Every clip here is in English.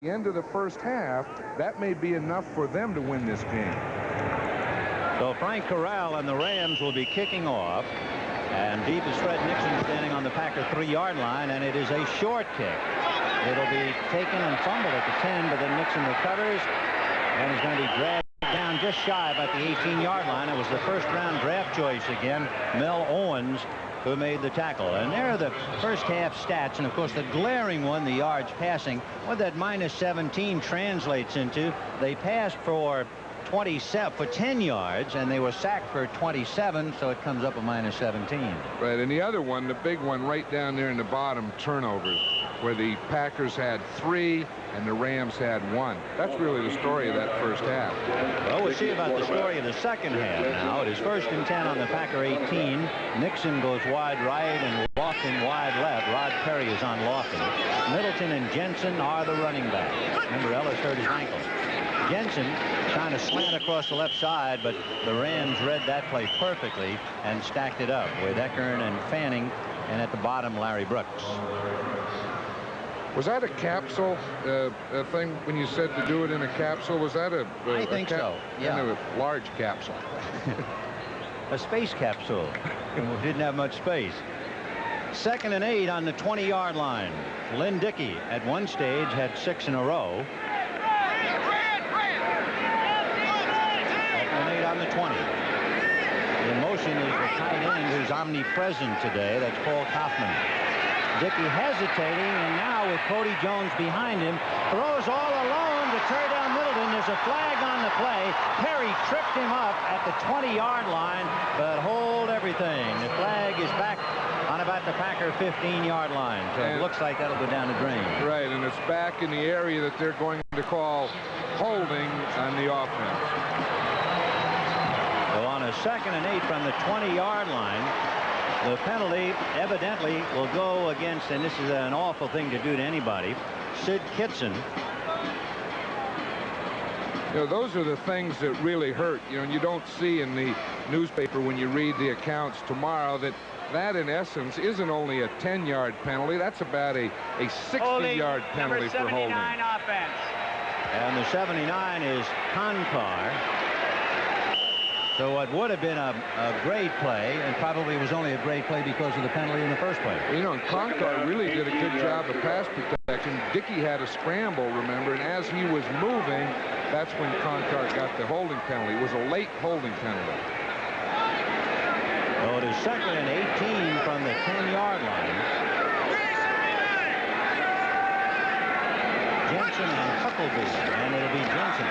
the end of the first half, that may be enough for them to win this game. So Frank Corral and the Rams will be kicking off. And deep is Fred Nixon standing on the Packer 3-yard line, and it is a short kick. It'll be taken and fumbled at the 10, but then Nixon recovers and is going to be dragged down just shy about the 18-yard line. It was the first-round draft choice again, Mel Owens, who made the tackle. And there are the first half stats, and of course the glaring one, the yards passing. What that -17 translates into, they passed for 10 yards, and they were sacked for 27, so it comes up a -17. Right, and the other one, the big one right down there in the bottom, turnovers, where the Packers had 3 and the Rams had 1. That's really the story of that first half. Well, we'll see about the story of the second half now. It is 1st and 10 on the Packer 18. Nixon goes wide right and Lofton wide left. Rod Perry is on Lofton. Middleton and Jensen are the running backs. Remember, Ellis hurt his ankle. Jensen trying to slant across the left side, but the Rams read that play perfectly and stacked it up with Eckern and Fanning, and at the bottom, Larry Brooks. Was that a capsule thing when you said to do it in a capsule? Was that I think so, yeah. A large capsule. A space capsule. We didn't have much space. 2nd and 8 on the 20-yard line. Lynn Dickey at one stage had 6 in a row. On the 20. In motion is the tight end who's omnipresent today. That's Paul Kaufman. Dickey hesitating, and now with Cody Jones behind him, throws all alone to Turdell Middleton. There's a flag on the play. Perry tripped him up at the 20-yard line, but hold everything. The flag is back on about the Packer 15-yard line. So it looks like that'll go down the drain. Right, and it's back in the area that they're going to call holding on the offense. So on a 2nd and 8 from the 20-yard line, the penalty evidently will go against, and this is an awful thing to do to anybody, Sid Kitson. You know, those are the things that really hurt. You know, and you don't see in the newspaper when you read the accounts tomorrow that in essence isn't only a 10-yard penalty. That's about a 60-yard penalty for holding. Offense. And the 79 is Konkar. So what would have been a great play, and probably was only a great play because of the penalty in the first place. You know, and Konkar really did a good job of pass protection. Dickey had a scramble, remember, and as he was moving, that's when Konkar got the holding penalty. It was a late holding penalty. So it is 2nd and 18 from the 10-yard line. Jensen and Huckleby, and it'll be Jensen.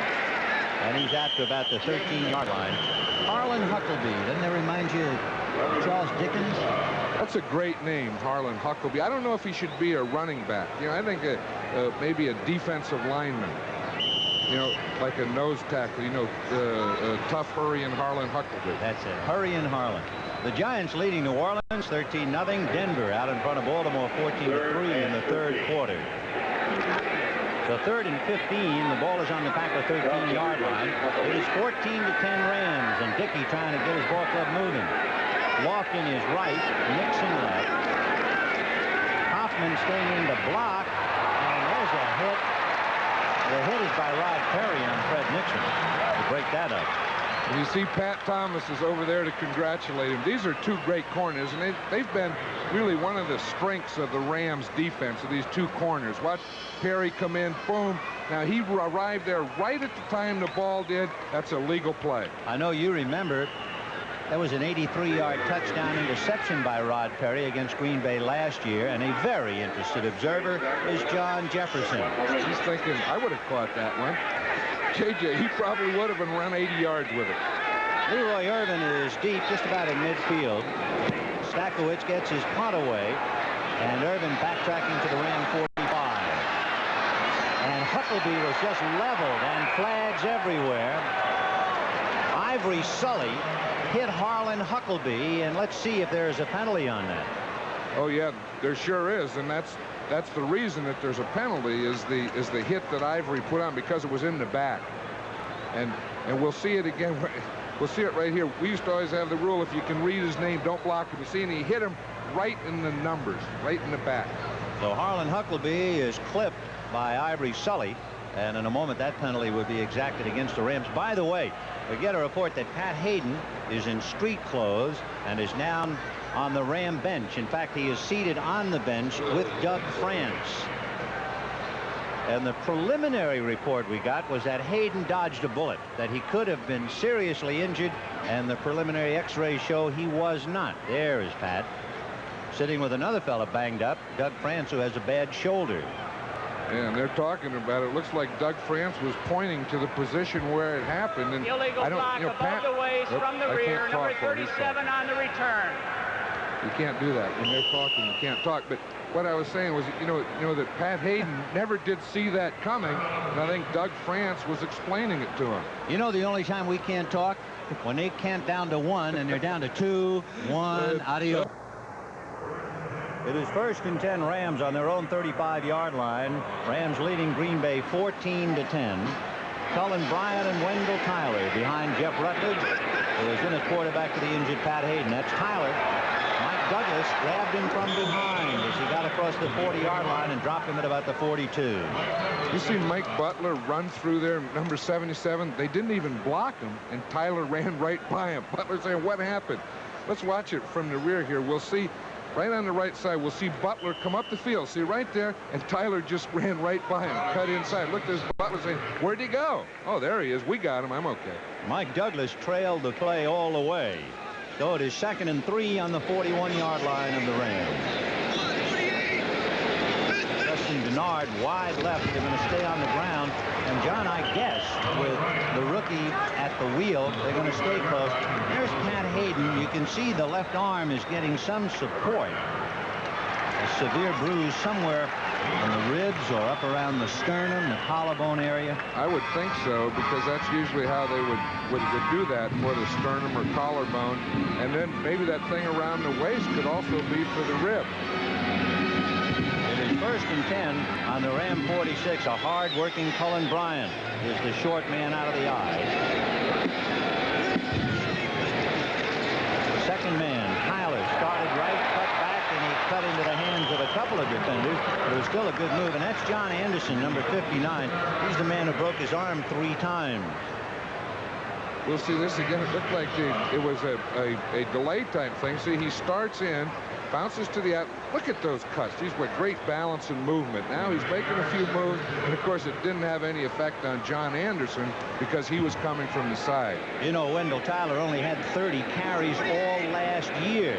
And he's out to about the 13-yard line. Harlan Huckleby. Doesn't that remind you of Charles Dickens? That's a great name, Harlan Huckleby. I don't know if he should be a running back. You know, I think maybe a defensive lineman. You know, like a nose tackle. You know, tough Hurry and Harlan Huckleby. That's it. Hurry and Harlan. The Giants leading New Orleans 13-0. Denver out in front of Baltimore 14-3 in the third quarter. So 3rd and 15, the ball is on the Packer 13-yard line. It is 14-10 Rams, and Dickey trying to get his ball club moving. Lofton is right, Nixon left. Hoffman staying in the block, and there's a hit. The hit is by Rod Perry on Fred Nixon to break that up. And you see Pat Thomas is over there to congratulate him. These are 2 great corners, and they've been really one of the strengths of the Rams defense, of these 2 corners. Watch Perry come in, boom. Now he arrived there right at the time the ball did. That's a legal play. I know you remember that was an 83-yard touchdown interception by Rod Perry against Green Bay last year, and a very interested observer is John Jefferson. He's thinking, I would have caught that one. JJ, he probably would have been around 80 yards with it. Leroy Irvin is deep, just about in midfield. Stakowicz gets his punt away, and Irvin backtracking to the Ram 45. And Huckleby was just leveled, and flags everywhere. Ivory Sully hit Harlan Huckleby, and let's see if there's a penalty on that. Oh yeah, there sure is, and that's the reason that there's a penalty is the hit that Ivory put on, because it was in the back. And we'll see it again. We'll see it right here. We used to always have the rule, if you can read his name, don't block him. You see, and he hit him right in the numbers, right in the back. So Harlan Huckleby is clipped by Ivory Sully. And in a moment, that penalty would be exacted against the Rams. By the way, we get a report that Pat Hayden is in street clothes and is now on the Ram bench. In fact, he is seated on the bench with Doug France. And the preliminary report we got was that Hayden dodged a bullet, that he could have been seriously injured, and the preliminary x-rays show he was not. There is Pat, sitting with another fella banged up, Doug France, who has a bad shoulder. And they're talking about it. Looks like Doug France was pointing to the position where it happened. And illegal block above Pat, the waist from the rear, number 37 on the return. You can't do that when they're talking. You can't talk. But what I was saying was, you know that Pat Hayden never did see that coming, and I think Doug France was explaining it to him. You know, the only time we can't talk when they count down to 1 and they're down to 2, 1, adios. It is 1st and 10 Rams on their own 35-yard line. Rams leading Green Bay 14-10. Cullen Bryant and Wendell Tyler behind Jeff Rutledge, who is in at quarterback for the injured Pat Hayden. That's Tyler. Mike Douglas grabbed him from behind as he got across the 40-yard line and dropped him at about the 42. You see Mike Butler run through there, number 77. They didn't even block him, and Tyler ran right by him. Butler saying, what happened? Let's watch it from the rear here. We'll see. Right on the right side, we'll see Butler come up the field. See right there, and Tyler just ran right by him, cut inside. Look, there's Butler saying, where'd he go? Oh, there he is. We got him. I'm okay. Mike Douglas trailed the play all the way. So it is 2nd and 3 on the 41-yard line of the Rams. Justin Denard wide left. They're going to stay on the ground. And John, I guess, with the rookie at the wheel, they're going to stay close. There's Pat Hayden. You can see the left arm is getting some support. A severe bruise somewhere on the ribs or up around the sternum, the collarbone area. I would think so, because that's usually how they would do that, for the sternum or collarbone. And then maybe that thing around the waist could also be for the rib. It is 1st and 10 on the Ram 46. A hard-working Cullen Bryant is the short man out of the eye. Second man, Tyler, started right, cut back, and he cut into the hands of a couple of defenders. But it was still a good move, and that's John Anderson, number 59. He's the man who broke his arm 3 times. We'll see this again. It looked like it was a delay type thing. See, he starts in, bounces to the out. Look at those cuts. He's with great balance and movement. Now he's making a few moves, and of course it didn't have any effect on John Anderson because he was coming from the side. You know, Wendell Tyler only had 30 carries all last year.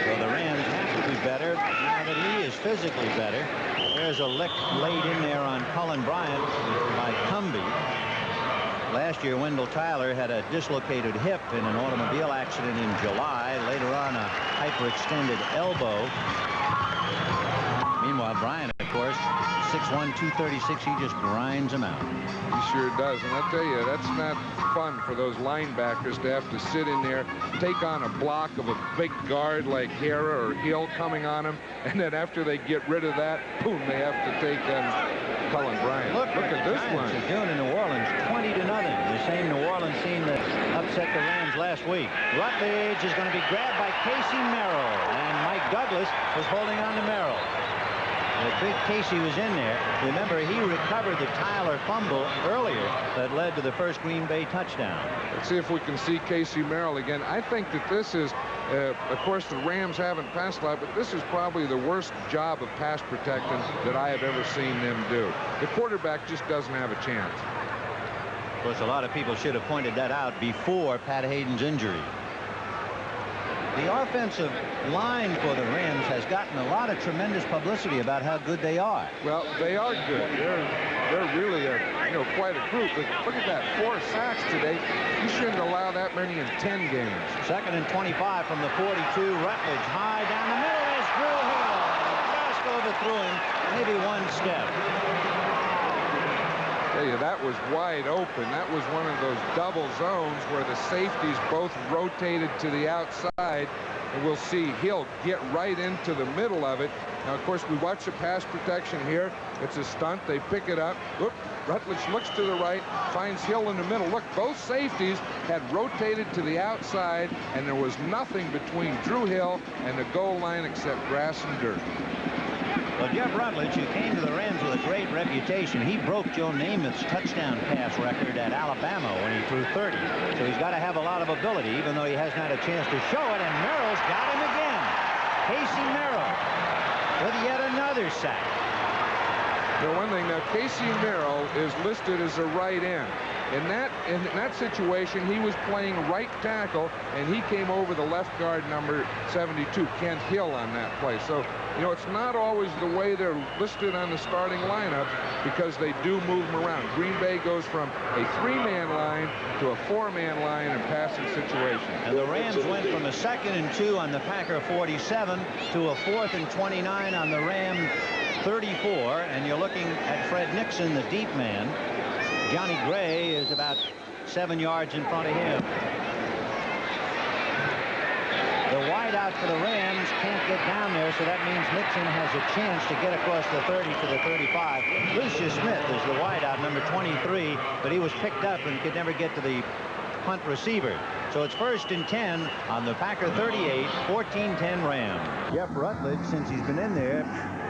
So the Rams have to be better now that he is physically better. There's a lick laid in there on Cullen Bryant by Cumbie. Last year, Wendell Tyler had a dislocated hip in an automobile accident in July. Later on, a hyperextended elbow. Meanwhile, Bryant, of course, 6'1", 236, he just grinds him out. He sure does. And I'll tell you, that's not fun for those linebackers to have to sit in there, take on a block of a big guard like Hara or Hill coming on them, and then after they get rid of that, boom, they have to take on Cullen Bryant. Look at this one. Giants are doing in New Orleans 20-0. The same New Orleans team that upset the Rams last week. Rutledge is going to be grabbed by Casey Merrill, and Mike Douglas is holding on to Merrill. Casey was in there. Remember, he recovered the Tyler fumble earlier that led to the first Green Bay touchdown. Let's see if we can see Casey Merrill again. I think that this is, of course, the Rams haven't passed a lot, but this is probably the worst job of pass protecting that I have ever seen them do. The quarterback just doesn't have a chance. Of course, a lot of people should have pointed that out before Pat Hayden's injury. The offensive line for the Rams has gotten a lot of tremendous publicity about how good they are. Well, they are good. They're really quite a group. But look at that, 4 sacks today. You shouldn't allow that many in 10 games. 2nd and 25 from the 42. Rutledge high down the middle is Drew Hill. Just overthrew him, maybe 1 step. Tell you, that was wide open. That was one of those double zones where the safeties both rotated to the outside, and we'll see Hill get right into the middle of it. Now, of course, we watch the pass protection here. It's a stunt. They pick it up. Look, Rutledge looks to the right, finds Hill in the middle. Look, both safeties had rotated to the outside, and there was nothing between Drew Hill and the goal line except grass and dirt. Well, Jeff Rutledge, who came to the Rams with a great reputation, he broke Joe Namath's touchdown pass record at Alabama when he threw 30. So he's got to have a lot of ability, even though he hasn't had a chance to show it. And Merrill's got him again. Casey Merrill with yet another sack. One thing now, Casey Merrill is listed as a right end. In that situation, he was playing right tackle, and he came over the left guard number 72, Kent Hill, on that play. So, it's not always the way they're listed on the starting lineup, because they do move them around. Green Bay goes from a 3-man line to a 4-man line in passing situations. And the Rams went from a 2nd and 2 on the Packer 47 to a 4th and 29 on the Ram 34, and you're looking at Fred Nixon, the deep man. Johnny Gray is about 7 yards in front of him. The wideout for the Rams can't get down there, so that means Nixon has a chance to get across the 30 to the 35. Lucius Smith is the wideout, number 23, but he was picked up and could never get to the punt receiver. So it's 1st and 10 on the Packer 38, 14-10 Rams. Jeff Rutledge, since he's been in there,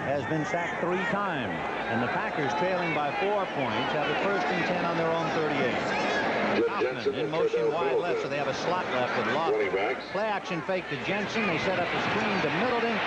has been sacked 3 times. And the Packers, trailing by 4 points, have it 1st and 10 on their own 38. Kaufman in motion wide left, so they have a slot left with Lofton. Play action fake to Jensen. They set up the screen to Middleton, and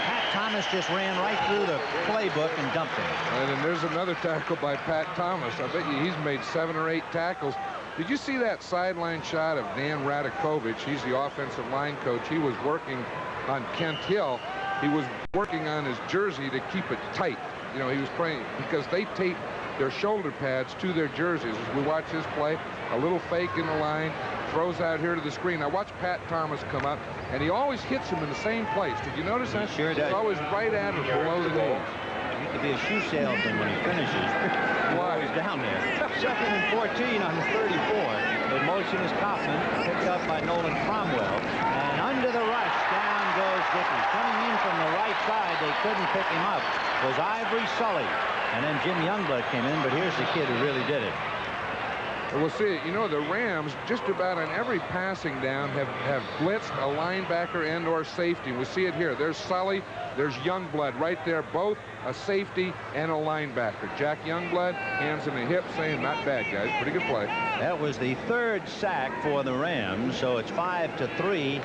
Pat Thomas just ran right through the playbook and dumped him. And then there's another tackle by Pat Thomas. I bet you he's made 7 or 8 tackles. Did you see that sideline shot of Dan Radakovich? He's the offensive line coach. He was working on Kent Hill. He was working on his jersey to keep it tight. He was playing because they tape their shoulder pads to their jerseys. As we watch this play, a little fake in the line, throws out here to the screen. Now watch Pat Thomas come up, and he always hits him in the same place. Did you notice that? Sure does. It's always right at or below the knees. He could be a shoe salesman when he finishes. Why? He's down there. 2nd and 14 on the 34. The motion is Kaufman, picked up by Nolan Cromwell, and under the rush, down goes Dickey. Coming in from the right side, they couldn't pick him up, was Ivory Sully. And then Jim Youngblood came in, but here's the kid who really did it. We'll see. The Rams, just about on every passing down, have blitzed a linebacker and or safety. We see it here. There's Sully. There's Youngblood right there, both a safety and a linebacker. Jack Youngblood, hands in the hip, saying, not bad, guys. Pretty good play. That was the 3rd sack for the Rams, so it's 5-3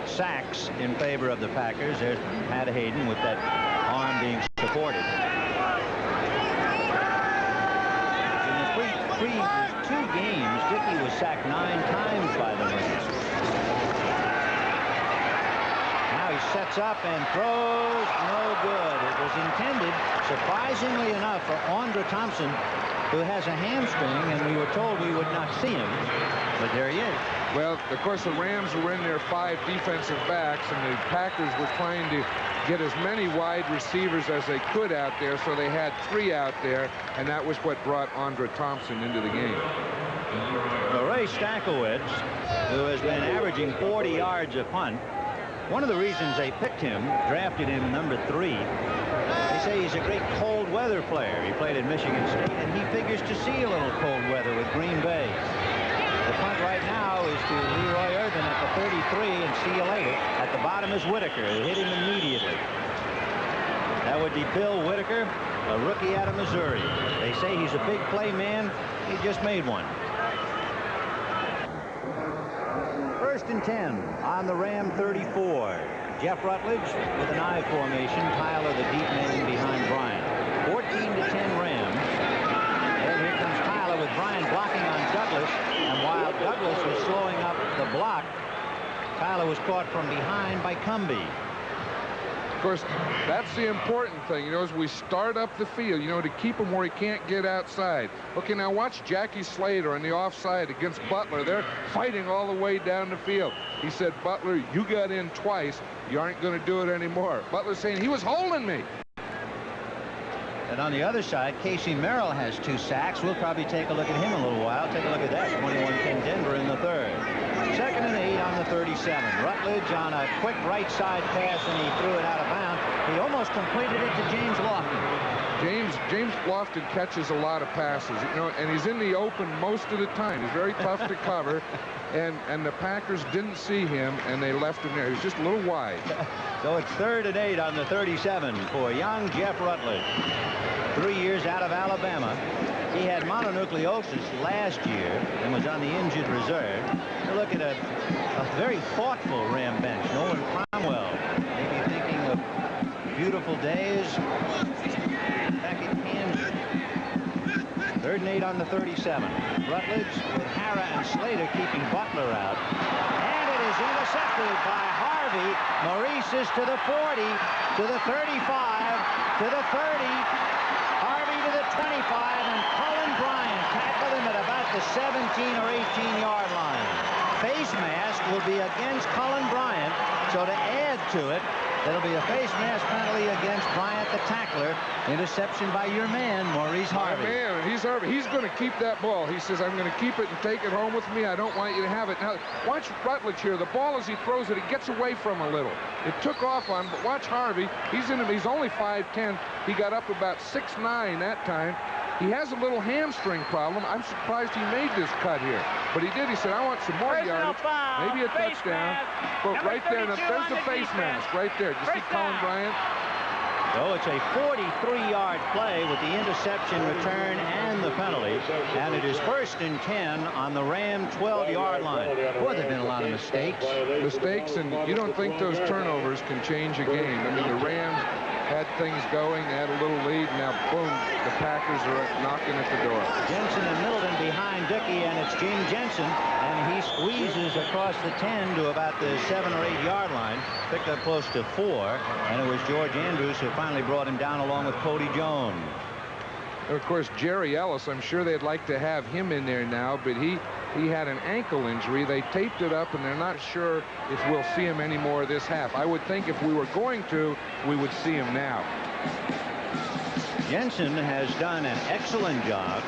sacks in favor of the Packers. There's Pat Hayden with that arm being supported. In the previous 2 games, Dickey was sacked 9 times by the Rams. Now he sets up and throws. No good. It was intended, surprisingly enough, for Andre Thompson, who has a hamstring, and we were told we would not see him. But there he is. Well, of course, the Rams were in their 5 defensive backs, and the Packers were trying to get as many wide receivers as they could out there, so they had 3 out there, and that was what brought Andre Thompson into the game. Ray Stankiewicz, who has been averaging 40 yards a punt, one of the reasons they picked him, drafted him number 3, they say he's a great cold weather player. He played at Michigan State, and he figures to see a little cold weather with Green Bay. The punt right now is to Leroy Irvin at the 33, and see you later. At the bottom is Whitaker, who hit him immediately. That would be Bill Whitaker, a rookie out of Missouri. They say he's a big play man. He just made one. 1st and 10 on the Ram 34. Jeff Rutledge with an I formation. Tyler, the deep man, behind Bryant. 14-10 Rams. And here comes Tyler with Bryant blocking on Douglas. And while Douglas was slowing up the block, Tyler was caught from behind by Cumbie. Of course, that's the important thing, as we start up the field, to keep him where he can't get outside. Okay, now watch Jackie Slater on the offside against Butler. They're fighting all the way down the field. He said, Butler, you got in twice. You aren't going to do it anymore. Butler's saying, he was holding me. And on the other side, Casey Merrill has 2 sacks. We'll probably take a look at him in a little while. Take a look at that. 21-10 Denver in the 3rd. 2nd and 8 on the 37. Rutledge on a quick right side pass, and he threw it out of bounds. He almost completed it to James Lofton. James Bluffton catches a lot of passes, you know, and he's in the open most of the time. He's very tough to cover, and the Packers didn't see him, and they left him there. He was just a little wide. So it's 3rd and 8 on the 37 for young Jeff Rutledge. 3 years out of Alabama. He had mononucleosis last year and was on the injured reserve. You look at a very thoughtful Ram bench. Nolan Cromwell, maybe thinking of beautiful days back in Kansas. 3rd and 8 on the 37. Rutledge with Hara and Slater keeping Butler out. And it is intercepted by Harvey. Maurice is to the 40, to the 35, to the 30. Harvey to the 25, and Cullen Bryant tackled him at about the 17 or 18-yard line. Face mask will be against Cullen Bryant, so to add to it, there'll be a face mask penalty against Bryant, the tackler. Interception by your man, Maurice Harvey. My man, he's Harvey. He's going to keep that ball. He says, I'm going to keep it and take it home with me. I don't want you to have it. Now, watch Rutledge here. The ball, as he throws it, it gets away from him a little. It took off on him, but watch Harvey. He's only 5'10". He got up about 6'9" that time. He has a little hamstring problem. I'm surprised he made this cut here. But he did. He said, I want some more yardage, maybe a touchdown. But right there, there's the face mask right there. Did you see Cullen Bryant? So it's a 43-yard play with the interception, return, and the penalty. And it is 1st and 10 on the Ram 12-yard line. Boy, there have been a lot of mistakes. And you don't think those turnovers can change a game. I mean, the Rams had things going, they had a little lead, now boom, the Packers are knocking at the door. Jensen and Middleton behind Dickey, and it's Gene Jensen, and he squeezes across the 10 to about the 7 or 8 yard line, picked up close to 4, and it was George Andrews who finally brought him down along with Cody Jones. And of course, Jerry Ellis, I'm sure they'd like to have him in there now, but he had an ankle injury. They taped it up, and they're not sure if we'll see him anymore this half. I would think if we were going to, we would see him now. Jensen has done an excellent job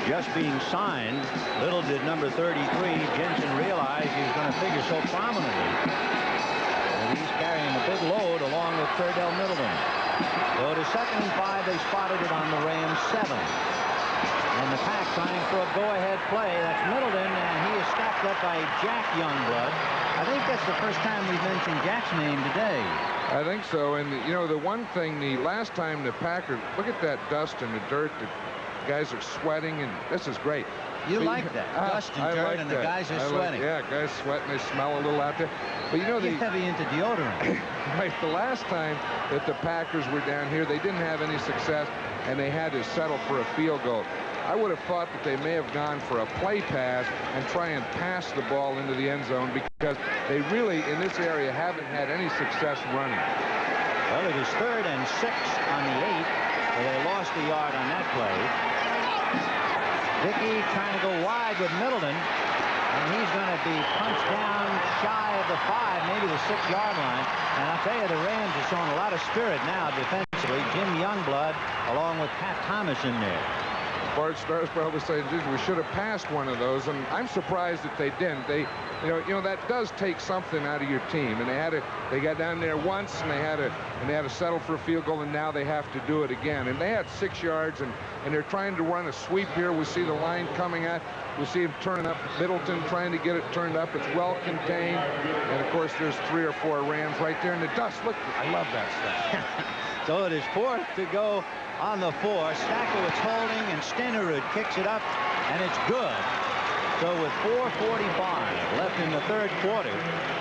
just being signed. Little did number 33, Jensen, realize he was going to figure so prominently. And he's carrying a big load along with Cordell Middleton. So to 2nd and 5, they spotted it on the Rams 7. And the Pack trying for a go-ahead play. That's Middleton, and he is stopped up by Jack Youngblood. I think that's the first time we've mentioned Jack's name today. I think so. And, you know, the one thing, the last time the Packers, look at that dust and the dirt. The guys are sweating, and this is great. You like that, dust and dirt, like and that. the guys are sweating. Yeah, guys sweating, they smell a little out there. But, you know, You're heavy into deodorant. Right, the last time that the Packers were down here, they didn't have any success, and they had to settle for a field goal. I would have thought that they may have gone for a play pass and try and pass the ball into the end zone, because they really, in this area, haven't had any success running. Well, it is 3rd and 6 on the 8, so they lost a yard on that play. Dickey trying to go wide with Middleton, and he's going to be punched down shy of the 5, maybe the 6-yard line. And I'll tell you, the Rams are showing a lot of spirit now defensively. Jim Youngblood along with Pat Thomas in there. Bart Starr's probably saying, geez, we should have passed one of those, and I'm surprised that they didn't. They, you know, that does take something out of your team, and they got down there once, and they had to settle for a field goal, and now they have to do it again. And they had 6 yards, and they're trying to run a sweep here. We see the line coming at. We see him turning up. Middleton trying to get it turned up. It's well contained, and of course there's 3 or 4 Rams right there in the dust. Look, I love that stuff. So it is 4th to go on the 4. Stackowitz holding, and Stenerud kicks it up, and it's good. So with 4:45 left in the 3rd quarter,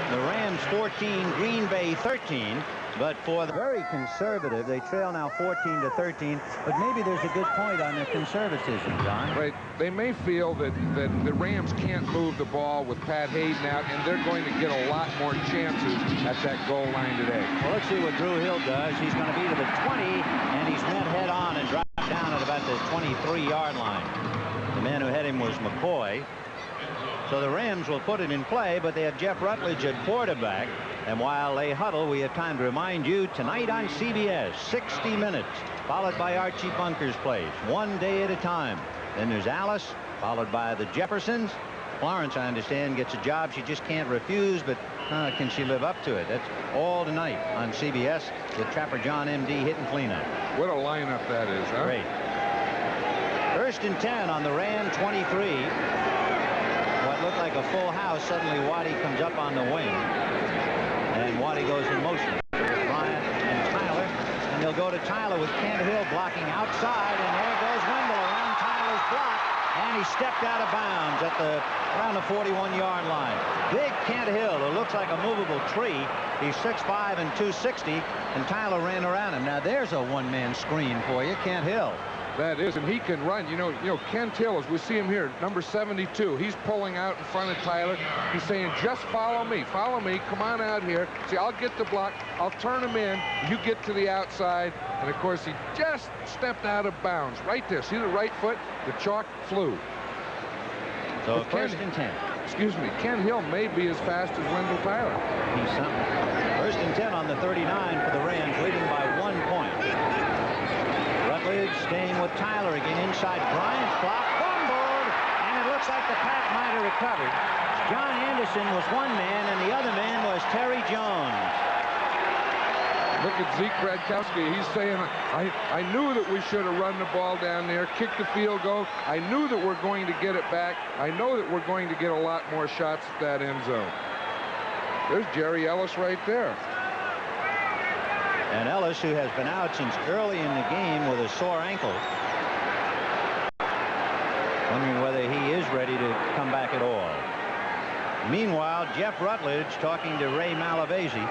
the Rams 14, Green Bay 13. But for the very conservative, they trail now 14-13. But maybe there's a good point on their conservatism, John. Right. They may feel that the Rams can't move the ball with Pat Hayden out, and they're going to get a lot more chances at that goal line today. Well, let's see what Drew Hill does. He's going to be to the 20, and he's met head on and dropped down at about the 23-yard line. The man who hit him was McCoy. So the Rams will put it in play, but they have Jeff Rutledge at quarterback. And while they huddle, we have time to remind you, tonight on CBS, 60 Minutes, followed by Archie Bunker's Place, one day at a time. Then there's Alice, followed by the Jeffersons. Florence, I understand, gets a job she just can't refuse, but can she live up to it? That's all tonight on CBS with Trapper John M.D. hitting cleanup. What a lineup that is, huh? Great. 1st and 10 on the Ram 23. What looked like a full house. Suddenly Waddy comes up on the wing. And Waddy goes in motion. Bryant and Tyler. And they'll go to Tyler with Kent Hill blocking outside. And there goes Wendell around Tyler's block. And he stepped out of bounds at around the 41-yard line. Big Kent Hill, who looks like a movable tree. He's 6'5" and 260. And Tyler ran around him. Now there's a one-man screen for you, Kent Hill. That is, and he can run. You know, Kent Hill, as we see him here, number 72. He's pulling out in front of Tyler. He's saying, just follow me. Follow me. Come on out here. See, I'll get the block. I'll turn him in. You get to the outside. And, of course, he just stepped out of bounds. Right there. See the right foot? The chalk flew. So 1st and 10. Excuse me. Kent Hill may be as fast as Wendell Tyler. He's something. 1st and 10 on the 39 for the Rams, leading by 1 point. Rutledge staying with Tyler again inside Bryant's block. Fumbled, and it looks like the Pack might have recovered. John Anderson was one man, and the other man was Terry Jones. Look at Zeke Bradkowski. He's saying, I knew that we should have run the ball down there, kicked the field goal. I knew that we're going to get it back. I know that we're going to get a lot more shots at that end zone. There's Jerry Ellis right there. And Ellis, who has been out since early in the game with a sore ankle. Wondering whether he is ready to come back at all. Meanwhile, Jeff Rutledge talking to Ray Malavasi.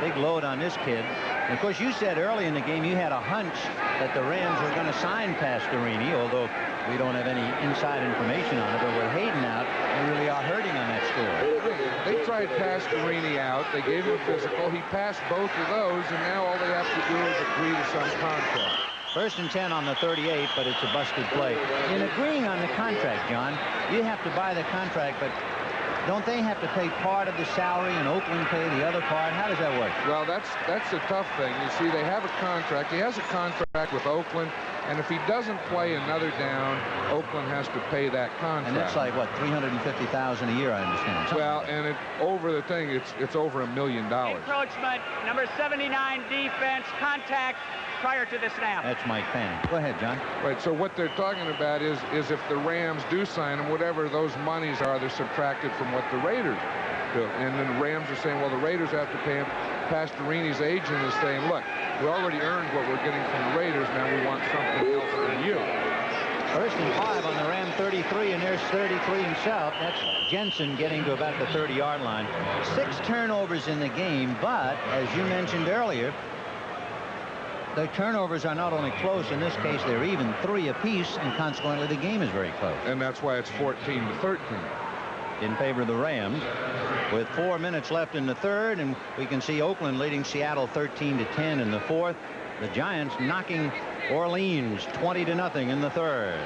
Big load on this kid. And of course, you said early in the game you had a hunch that the Rams were going to sign Pastorini, although we don't have any inside information on it. But with Hayden out, they really are hurting on that score. They tried Pastorini out. They gave him a physical. He passed both of those, and now all they have to do is agree to some contract. 1st and 10 on the 38, but it's a busted play. In agreeing on the contract, John, you have to buy the contract, but don't they have to pay part of the salary and Oakland pay the other part? How does that work? Well, that's a tough thing. You see, they have a contract. He has a contract with Oakland, and if he doesn't play another down, Oakland has to pay that contract. And that's like, what, $350,000 a year, I understand. Well, and over the thing, it's over $1 million. Encroachment, number 79 defense, contact prior to the snap. That's Mike Fanning. Go ahead, John. Right, so what they're talking about is if the Rams do sign him, whatever those monies are, they're subtracted from what the Raiders do. And then the Rams are saying, well, the Raiders have to pay him. Pastorini's agent is saying, look, we already earned what we're getting from the Raiders. Now we want something else from you. 1st and 5 on the Ram 33, and there's 33 himself. That's Jensen getting to about the 30-yard line. 6 turnovers in the game, but as you mentioned earlier, the turnovers are not only close, in this case they're even 3 apiece, and consequently the game is very close. And that's why it's 14-13. In favor of the Rams with 4 minutes left in the 3rd, and we can see Oakland leading Seattle 13-10 in the 4th. The Giants knocking Orleans 20-0 in the 3rd.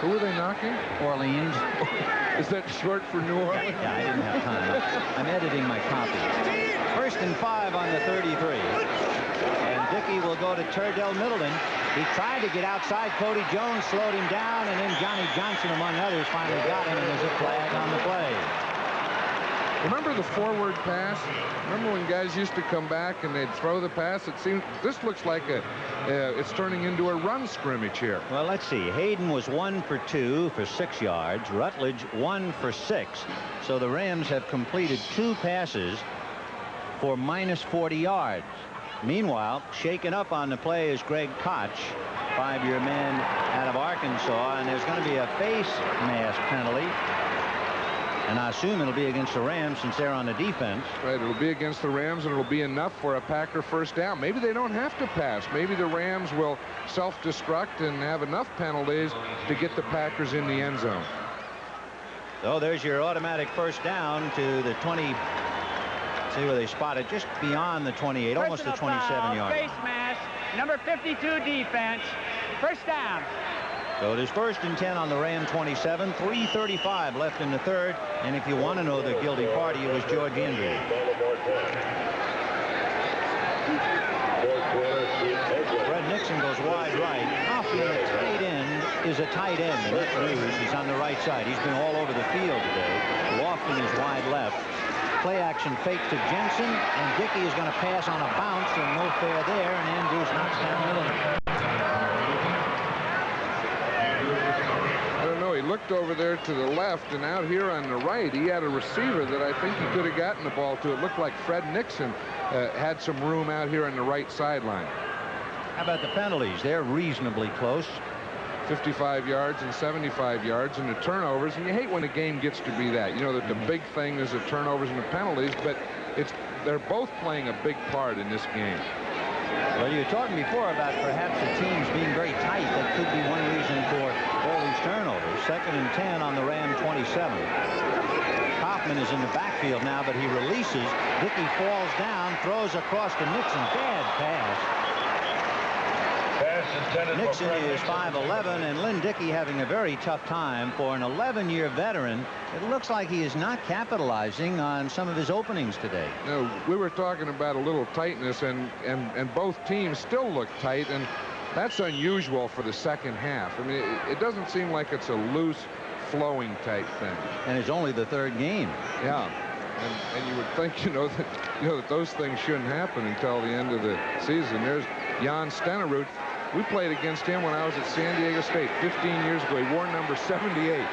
Who are they knocking? Orleans. Is that short for New Orleans? Yeah, I didn't have time. I'm editing my copy. 1st and 5 on the 33. And Dickey will go to Turdell Middleton. He tried to get outside. Cody Jones slowed him down, and then Johnny Johnson, among others, finally got him, and there's a flag on the play. Remember the forward pass? Remember when guys used to come back and they'd throw the pass? It seems this looks like it's turning into a run scrimmage here. Well, let's see. Hayden was 1 for 2 for 6 yards. Rutledge 1 for 6. So the Rams have completed 2 passes for minus 40 yards. Meanwhile, shaken up on the play is Greg Koch, 5-year man out of Arkansas, and there's going to be a face mask penalty. And I assume it'll be against the Rams since they're on the defense. Right, it'll be against the Rams, and it'll be enough for a Packer first down. Maybe they don't have to pass. Maybe the Rams will self-destruct and have enough penalties to get the Packers in the end zone. So there's your automatic first down to the 20. See where they spot it, just beyond the 28, almost the 27-yard. Face mask, number 52 defense, first down. So it is 1st and 10 on the Ram 27, 3:35 left in the 3rd, and if you want to know the guilty party, it was George Andrews. Fred Nixon goes wide right. Often a tight end is a tight end, and Nick News is on the right side. He's been all over the field today. Lofton is wide left. play action fake to Jensen, and Dickey is going to pass on a bounce, and no fair there, and Andrews knocks down Miller. I don't know. He looked over there to the left, and out here on the right, he had a receiver that I think he could have gotten the ball to. It looked like Fred Nixon had some room out here on the right sideline. How about the penalties? They're reasonably close. 55 yards and 75 yards, and the turnovers, and you hate when a game gets to be that. You know that the big thing is the turnovers and the penalties, but they're both playing a big part in this game. Well, you were talking before about perhaps the teams being very tight. That could be one reason for all these turnovers. 2nd and 10 on the Ram 27. Kaufman is in the backfield now, but he releases. Dickey falls down, throws across to Nixon. Bad pass. Nixon is 5'11", and Lynn Dickey having a very tough time. For an 11-year veteran, it looks like he is not capitalizing on some of his openings today. No, we were talking about a little tightness, and both teams still look tight, and that's unusual for the second half. I mean, it doesn't seem like it's a loose, flowing type thing. And it's only the 3rd game. Yeah. And you would think, that those things shouldn't happen until the end of the season. There's Jan Stenerud. We played against him when I was at San Diego State 15 years ago. He wore number 78.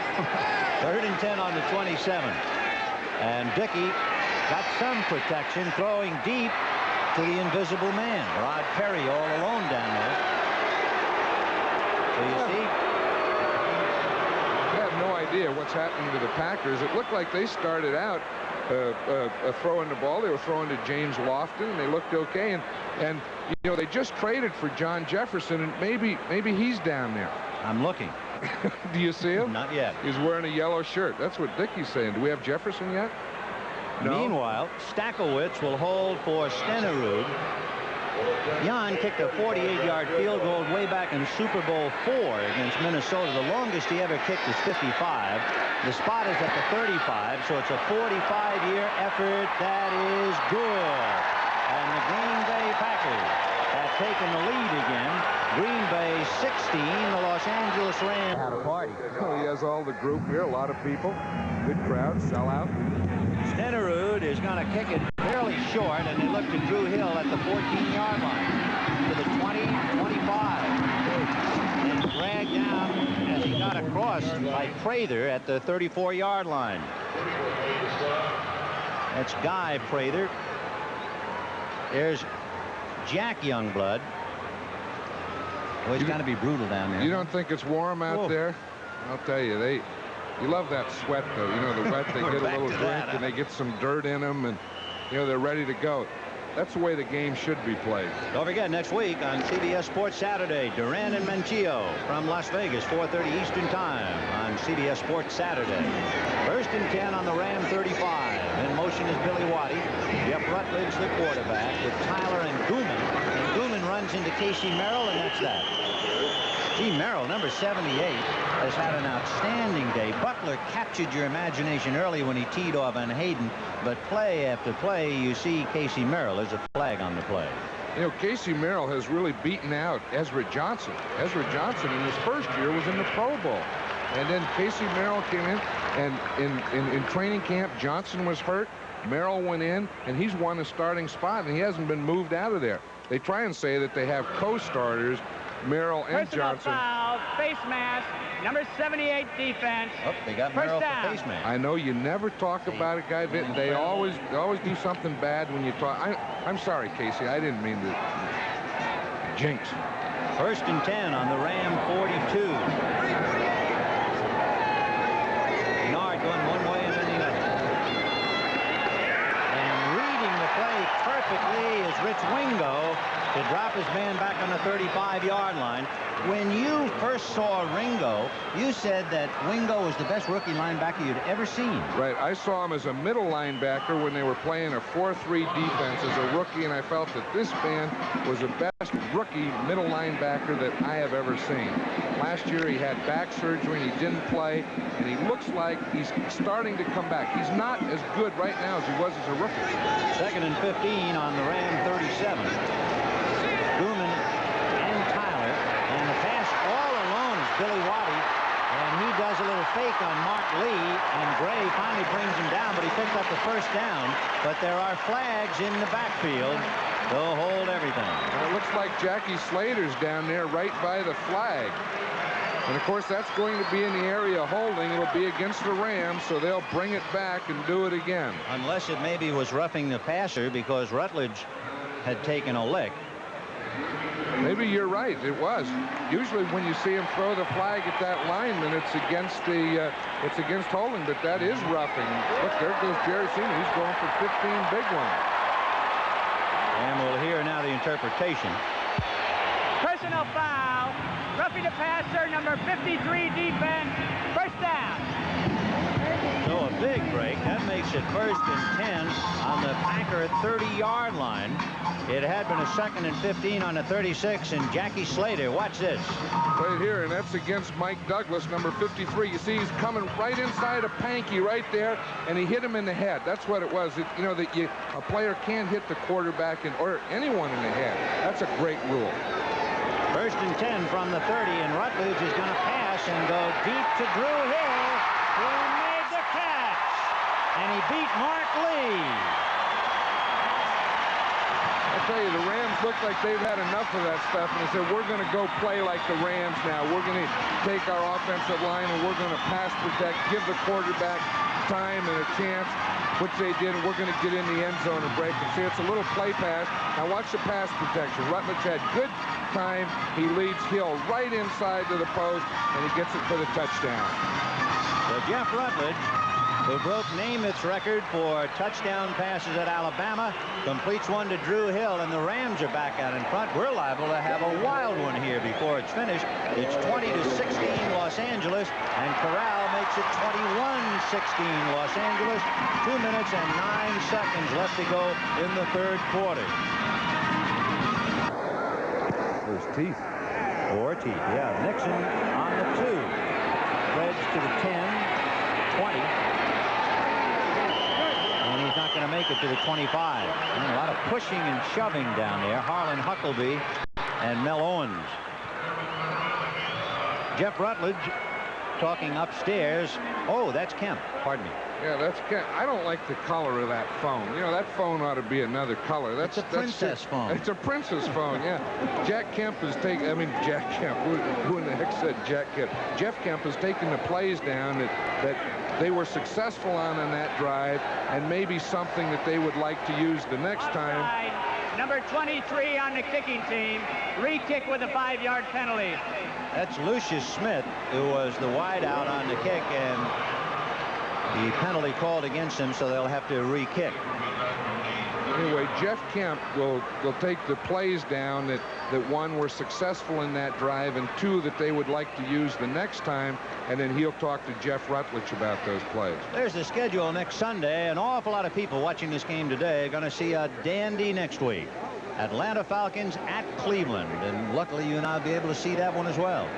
3rd and 10 on the 27. And Dickey got some protection, throwing deep to the invisible man. Rod Perry all alone down there. So you see? I have no idea what's happening to the Packers. It looked like they started out throwing the ball. They were throwing to James Lofton, and they looked okay. And they just traded for John Jefferson, and maybe he's down there. I'm looking. Do you see him? Not yet. He's wearing a yellow shirt. That's what Dickey's saying. Do we have Jefferson yet? No. Meanwhile, Stakowitz will hold for Stenerud. Jan kicked a 48-yard field goal way back in Super Bowl IV against Minnesota. The longest he ever kicked is 55. The spot is at the 35, so it's a 45-year effort that is good. And the Green Bay Packers have taken the lead again. Green Bay 16, the Los Angeles Rams had a party. Oh, he has all the group here, a lot of people. Good crowd, sell out. Stenerud is going to kick it fairly short, and they look to Drew Hill at the 14-yard line. To the 20, 25. And dragged down as he got across by Prather at the 34-yard line. That's Guy Prather. There's Jack Youngblood. Well, it's got to be brutal down there. You don't think it's warm out there? I'll tell you, you love that sweat, though. The wet, they get a little drink, and they get some dirt in them, and, they're ready to go. That's the way the game should be played. Don't forget, next week on CBS Sports Saturday, Duran and Menchio from Las Vegas, 4:30 Eastern Time on CBS Sports Saturday. 1st and 10 on the Ram 35. In motion is Billy Waddy. Jeff Rutledge, the quarterback, with Tyler and Gooman. And Gooman runs into Casey Merrill, and that's that. Gee, Merrill, number 78, has had an outstanding day. Butler captured your imagination early when he teed off on Hayden, but play after play, you see Casey Merrill. There's a flag on the play. Casey Merrill has really beaten out Ezra Johnson. Ezra Johnson in his first year was in the Pro Bowl. And then Casey Merrill came in, and in training camp, Johnson was hurt. Merrill went in, and he's won a starting spot, and he hasn't been moved out of there. They try and say that they have co-starters, Merrill and Personal Johnson. Foul, face mask, number 78 defense. Oh, they got Merrill for face mask. I know you never talk about a guy. They always do something bad when you talk. I'm sorry, Casey. I didn't mean to jinx. 1st and 10 on the Ram 42. Nard going one way and then the other. And reading the play perfectly is Rich Wingo to drop his man back on the 35-yard line. When you first saw Ringo, you said that Wingo was the best rookie linebacker you'd ever seen. Right. I saw him as a middle linebacker when they were playing a 4-3 defense as a rookie, and I felt that this man was the best rookie middle linebacker that I have ever seen. Last year he had back surgery and he didn't play, and he looks like he's starting to come back. He's not as good right now as he was as a rookie. 2nd and 15 on the Ram 37. Gooman and Tyler, and the pass all alone is Billy Waddy, and he does a little fake on Mark Lee, and Gray finally brings him down, but he picked up the first down. But there are flags in the backfield. They'll hold everything. And it looks like Jackie Slater's down there right by the flag. And, of course, that's going to be in the area holding. It'll be against the Rams, so they'll bring it back and do it again. Unless it maybe was roughing the passer because Rutledge had taken a lick. Maybe you're right. It was. Usually when you see him throw the flag at that lineman, it's against holding, but that is roughing. Look, there goes Jerry Seaman. He's going for 15 big ones. And we'll hear now the interpretation. Personal foul. Roughing the passer, number 53 defense. First down. So a big break. That makes it 1st and 10 on the Packer 30-yard line. It had been a 2nd and 15 on the 36, and Jackie Slater, watch this. Right here, and that's against Mike Douglas, number 53. You see he's coming right inside of Pankey right there, and he hit him in the head. That's what it was. You know, that a player can't hit the quarterback or anyone in the head. That's a great rule. 1st and 10 from the 30, and Rutledge is going to pass and go deep to Drew Hill, who made the catch, and he beat Mark Lee. I tell you, the Rams look like they've had enough of that stuff, and they said, we're going to go play like the Rams now. We're going to take our offensive line, and we're going to pass protect, give the quarterback time and a chance, which they did, and we're going to get in the end zone and break them. See, it's a little play pass. Now watch the pass protection. Rutledge had good time. He leads Hill right inside to the post, and he gets it for the touchdown. So Jeff Rutledge, who broke Namath's record for touchdown passes at Alabama, completes one to Drew Hill, and the Rams are back out in front. We're liable to have a wild one here before it's finished. It's 20-16 Los Angeles, and Corral makes it 21-16 Los Angeles. 2 minutes and 9 seconds left to go in the 3rd quarter. There's teeth. Or teeth, yeah. Nixon on the 2. Reds to the 10, 20. And he's not going to make it to the 25. And a lot of pushing and shoving down there. Harlan Huckleby and Mel Owens. Jeff Rutledge talking upstairs. Oh, that's Kemp. Pardon me. Yeah, that's Kemp. I don't like the color of that phone. You know, that phone ought to be another color. It's a princess phone. It's a princess phone, yeah. Jack Kemp is taking, Jack Kemp. Who in the heck said Jack Kemp? Jeff Kemp is taking the plays down that they were successful on that drive, and maybe something that they would like to use the next time. Number 23 on the kicking team. Re-kick with a 5-yard penalty. That's Lucius Smith, who was the wideout on the kick, and the penalty called against him, so they'll have to re-kick. Anyway, Jeff Kemp will take the plays down that one were successful in that drive, and 2 that they would like to use the next time, and then he'll talk to Jeff Rutledge about those plays. There's the schedule next Sunday. An awful lot of people watching this game today are going to see a dandy next week. Atlanta Falcons at Cleveland, and luckily you and I will be able to see that one as well.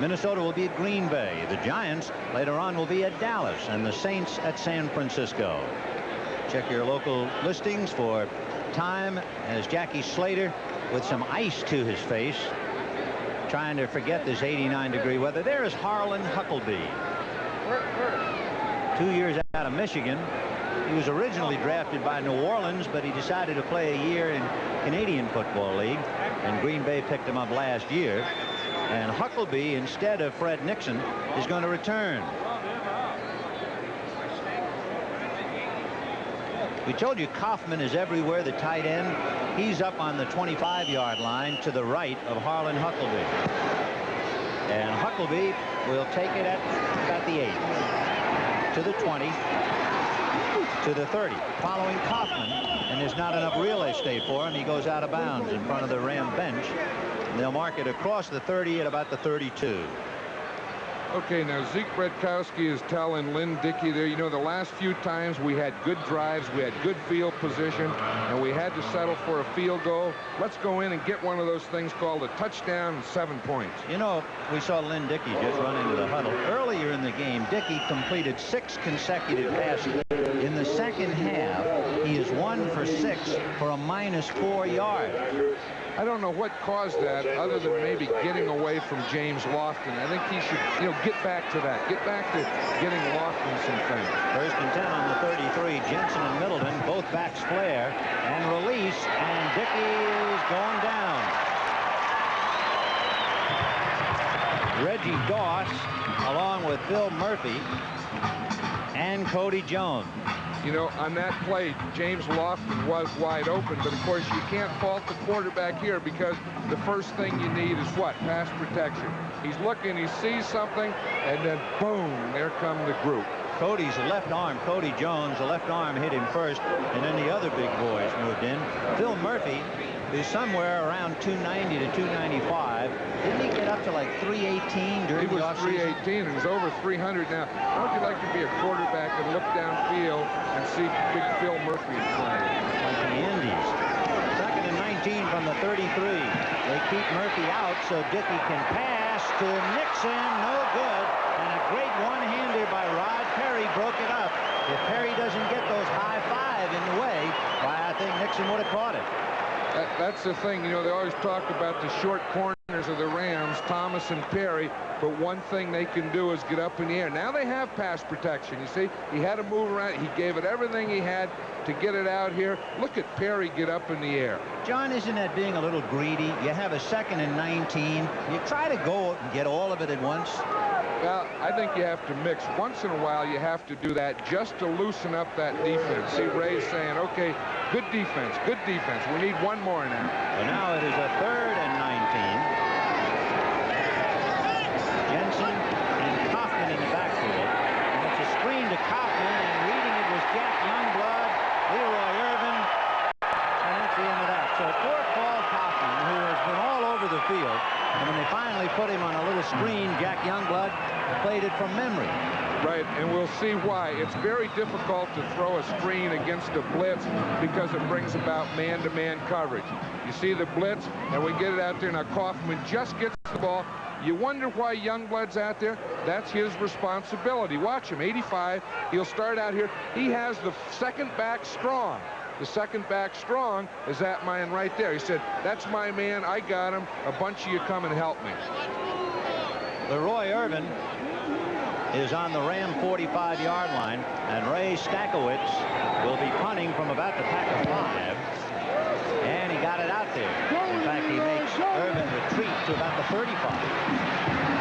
Minnesota will be at Green Bay. The Giants later on will be at Dallas, and the Saints at San Francisco. Check your local listings for time as Jackie Slater with some ice to his face, trying to forget this 89-degree weather. There is Harlan Huckleby. 2 years out of Michigan. He was originally drafted by New Orleans, but he decided to play a year in Canadian Football League, and Green Bay picked him up last year. And Huckleby, instead of Fred Nixon, is going to return. We told you Kaufman is everywhere, the tight end. He's up on the 25-yard line to the right of Harlan Huckleby. And Huckleby will take it at about the 8, to the 20, to the 30, following Kaufman, and there's not enough real estate for him. He goes out of bounds in front of the Ram bench. And they'll mark it across the 30 at about the 32. Okay, now Zeke Bredkowski is telling Lynn Dickey there, you know, the last few times we had good drives, we had good field position, and we had to settle for a field goal. Let's go in and get one of those things called a touchdown and 7 points. You know, we saw Lynn Dickey just run into the huddle. Earlier in the game, Dickey completed 6 consecutive passes. In the second half, He is 1 for 6 for a -4 yards. I don't know what caused that other than maybe getting away from James Lofton. I think he should, get back to that. Get back to getting Lofton some things. 1st and 10 on the 33. Jensen and Middleton, both backs flare and release, and Dickey is going down. Reggie Doss, along with Phil Murphy and Cody Jones. On that play, James Lofton was wide open, but of course you can't fault the quarterback here because the first thing you need is what? Pass protection. He's looking, he sees something, and then boom, there come the group. Cody's left arm, Cody Jones, the left arm hit him first, and then the other big boys moved in. Phil Murphy is somewhere around 290 to 295. Didn't he get up to like 318 during the offseason? He was 318 and he's over 300 now. How would you like to be a quarterback and look downfield and see big Phil Murphy playing? Like the Indies. 2nd and 19 from the 33. They keep Murphy out so Dickey can pass to Nixon. No good. And a great one-hander by Rod Perry broke it up. If Perry doesn't get those high five in the way, why, I think Nixon would have caught it. That's the thing, they always talk about the short corners of the Rams, Thomas and Perry, but one thing they can do is get up in the air. Now they have pass protection. You see, he had to move around. He gave it everything he had to get it out here. Look at Perry get up in the air. John, isn't that being a little greedy? You have a 2nd and 19. You try to go and get all of it at once. Well, I think you have to mix. Once in a while, you have to do that just to loosen up that defense. See, Ray's saying, okay, good defense, good defense. We need one more now. So now it is a 3rd and 19. Jensen and Kaufman in the backfield. And it's a screen to Kaufman, and reading it was Jack Youngblood, Leroy Irvin, and that's the end of that. So poor Paul Kaufman, who has been all over the field, and when they finally put him on a little screen, Jack Youngblood played it from memory. Right, and we'll see why. It's very difficult to throw a screen against a blitz because it brings about man-to-man coverage. You see the blitz, and we get it out there. Now Kaufman just gets the ball. You wonder why Youngblood's out there. That's his responsibility. Watch him, 85. He'll start out here. He has the second back strong. The second back strong is that man right there. He said, that's my man. I got him. A bunch of you come and help me. Leroy Irvin is on the Ram 45-yard line, and Ray Stackowitz will be punting from about the Packer 5, and he got it out there. In fact, he makes Irvin retreat to about the 35.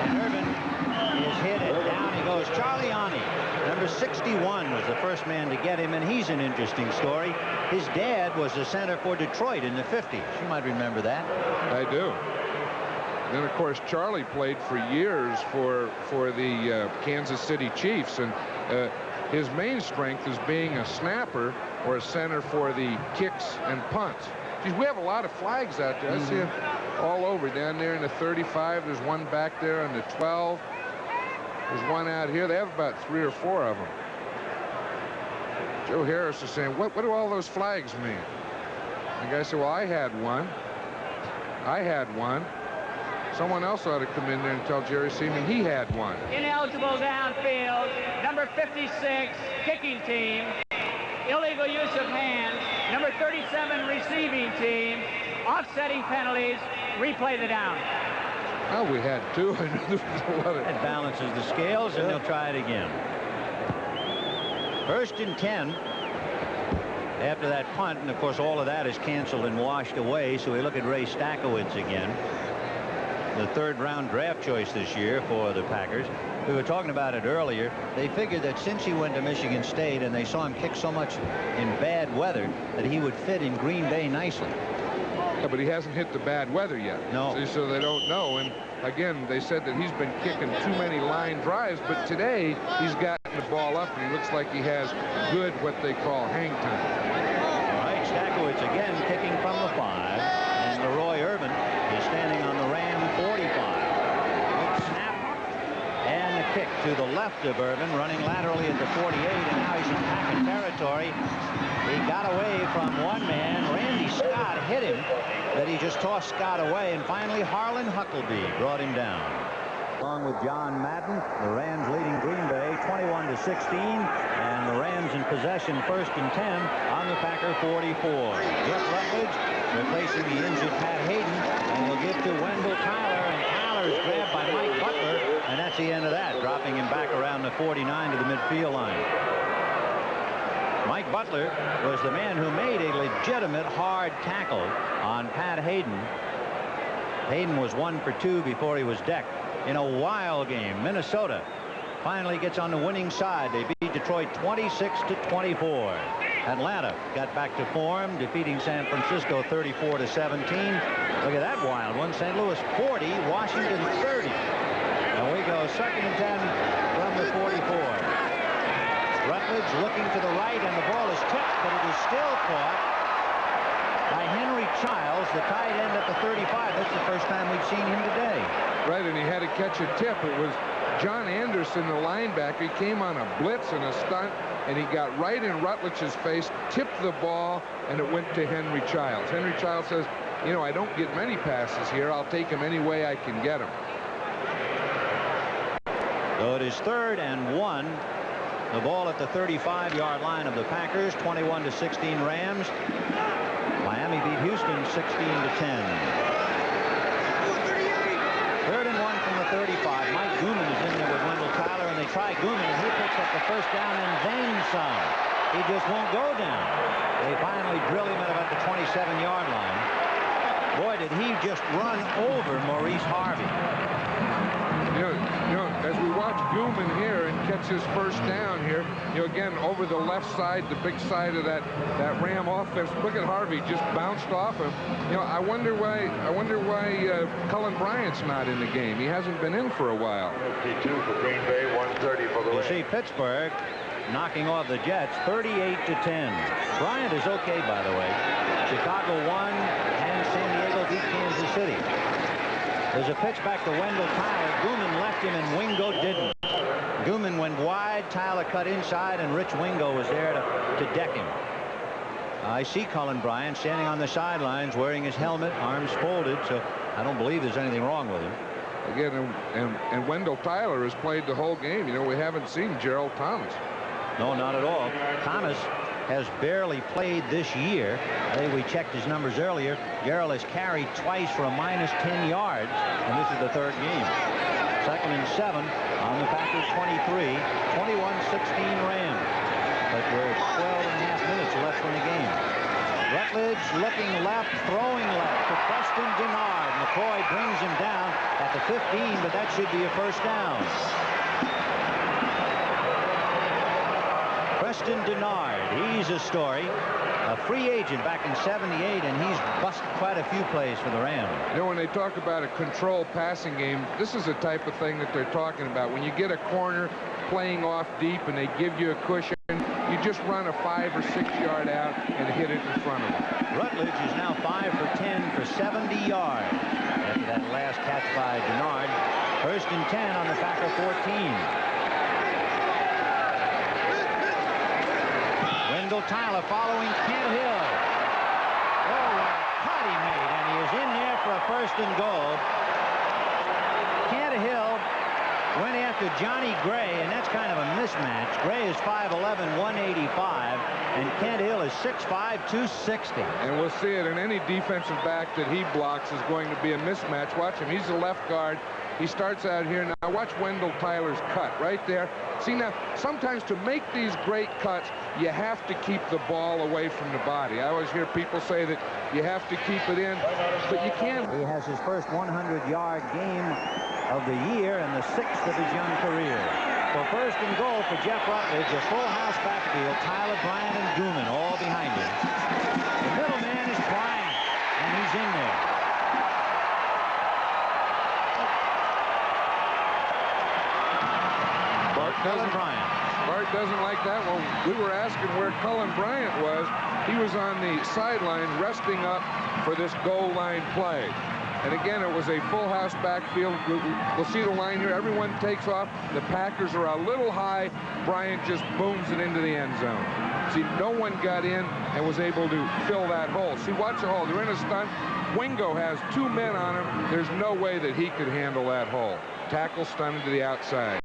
And Irvin is hit, and down he goes. Charlie Ani, number 61, was the first man to get him, and he's an interesting story. His dad was the center for Detroit in the 50s. You might remember that. I do. Then, of course, Charlie played for years for the Kansas City Chiefs, and his main strength is being a snapper or a center for the kicks and punts. Geez, we have a lot of flags out there. I see them all over. Down there in the 35, there's one back there on the 12. There's one out here. They have about 3 or 4 of them. Joe Harris is saying, what do all those flags mean? The guy said, well, I had one. I had one. Someone else ought to come in there and tell Jerry Seaman he had one. Ineligible downfield, number 56, kicking team. Illegal use of hands, number 37, receiving team. Offsetting penalties, replay the down. Oh, we had 2. I knew there was a lot of... It balances the scales, and they'll try it again. 1st and 10. After that punt, and of course all of that is canceled and washed away, so we look at Ray Stackowitz again. The 3rd-round draft choice this year for the Packers. We were talking about it earlier. They figured that since he went to Michigan State and they saw him kick so much in bad weather that he would fit in Green Bay nicely. Yeah, but he hasn't hit the bad weather yet. No. So they don't know. And again, they said that he's been kicking too many line drives, but today he's gotten the ball up and he looks like he has good what they call hang time. All right, Stackowitz again kicking from the 5, and Leroy Irvin is standing on the Ram 45. Good snap, and the kick to the left of Irvin, running laterally at the 48, and now he's in Packer territory. He got away from one man. Randy Scott hit him, but he just tossed Scott away, and finally Harlan Huckleby brought him down. Along with John Madden, the Rams leading Green Bay 21-16, and the Rams in possession, 1st and 10 on the Packer 44. Jeff Rutledge replacing the injured Pat Hayden, and will give to Wendell Tyler, and Tyler is grabbed by Mike Butler, and that's the end of that, dropping him back around the 49 to the midfield line. Mike Butler was the man who made a legitimate hard tackle on Pat Hayden. Hayden was 1 for 2 before he was decked. In a wild game, Minnesota finally gets on the winning side. They beat Detroit 26-24. Atlanta got back to form, defeating San Francisco 34-17. Look at that wild one. St. Louis 40, Washington 30. And we go 2nd and 10 from the 44. Rutledge looking to the right, and the ball is tipped, but it is still caught by Henry Childs, the tight end at the 35. That's the first time we've seen him today. Right, and he had to catch a tip. It was John Anderson, the linebacker. He came on a blitz and a stunt, and he got right in Rutledge's face, tipped the ball, and it went to Henry Childs. Henry Childs says, you know, I don't get many passes here. I'll take him any way I can get him. So it is 3rd and 1. The ball at the 35-yard line of the Packers, 21-16 Rams. Miami beat Houston 16-10. 3rd and 1 from the 35. Mike Gooman is in there with Wendell Tyler, and they try Gooman, and he picks up the 1st down and then some. He just won't go down. They finally drill him at about the 27-yard line. Boy, did he just run over Maurice Harvey. You know, as we watch Gooman here and catch his 1st down here, you know, again, over the left side, the big side of that Ram offense. Look at Harvey, just bounced off him. You know, I wonder why Cullen Bryant's not in the game. He hasn't been in for a while. 52 for Green Bay, 130 for the You Rams. see Pittsburgh knocking off the Jets 38-10. Bryant is okay, by the way. Chicago won, and San Diego beat Kansas City. There's a pitch back to Wendell Tyler. Gooman left him, and Wingo didn't. Gooman went wide. Tyler cut inside, and Rich Wingo was there to deck him. I see Cullen Bryant standing on the sidelines wearing his helmet, arms folded, so I don't believe there's anything wrong with him. Again, and Wendell Tyler has played the whole game. You know, we haven't seen Gerald Thomas. No, not at all. Thomas has barely played this year. I think we checked his numbers earlier. Gerald has carried twice for a -10 yards, and this is the 3rd game. 2nd and 7 on the Packers 23, 21-16 Rams. But we're 12 and a half minutes left in the game. Rutledge looking left, throwing left to Preston Denard. McCoy brings him down at the 15, but that should be a 1st down. Preston Denard, he's a story. A free agent back in '78, and he's busted quite a few plays for the Rams. You know, when they talk about a controlled passing game, this is the type of thing that they're talking about. When you get a corner playing off deep and they give you a cushion, you just run a 5 or 6 yard out and hit it in front of them. Rutledge is now 5 for 10 for 70 yards after that last catch by Denard. 1st and 10 on the Packer 14. Wendell Tyler following Kent Hill. Oh, what a cut he made, and he is in there for a 1st and goal. Kent Hill went after Johnny Gray, and that's kind of a mismatch. Gray is 5'11", 185, and Kent Hill is 6'5", 260. And we'll see it in any defensive back that he blocks is going to be a mismatch. Watch him. He's the left guard. He starts out here. Now watch Wendell Tyler's cut right there. See, now sometimes to make these great cuts, you have to keep the ball away from the body. I always hear people say that you have to keep it in, but you can't. He has his first 100-yard game of the year and the 6th of his young career. For 1st and goal for Jeff Rutledge, a full house backfield. Tyler, Bryant, and Gooman all behind him. The middle man is Bryant, and he's in there. Bart doesn't like that one. We were asking where Cullen Bryant was. He was on the sideline resting up for this goal line play. And again, it was a full house backfield. We'll see the line here. Everyone takes off. The Packers are a little high. Bryant just booms it into the end zone. See, no one got in and was able to fill that hole. See, watch the hole. They're in a stunt. Wingo has 2 men on him. There's no way that he could handle that hole. tackle stunted to the outside.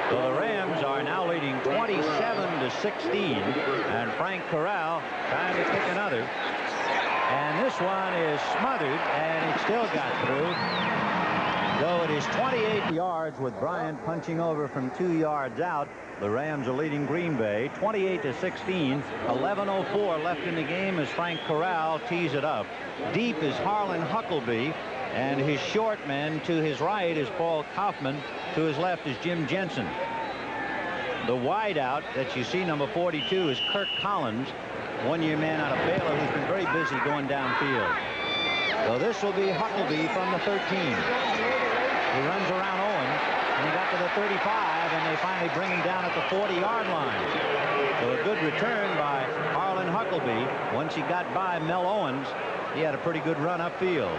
So the Rams are now leading 27-16, and Frank Corral trying to kick another. And this one is smothered, and it still got through. Though it is 28 yards with Bryant punching over from 2 yards out. The Rams are leading Green Bay 28-16. 11:04 left in the game as Frank Corral tees it up. Deep is Harlan Huckleby, and his short man to his right is Paul Kaufman. To his left is Jim Jensen. The wideout that you see, number 42, is Kirk Collins, one-year man out of Baylor, who's been very busy going downfield. So this will be Huckleby from the 13. He runs around Owens, and he got to the 35, and they finally bring him down at the 40-yard line. So a good return by Harlan Huckleby. Once he got by Mel Owens, he had a pretty good run upfield.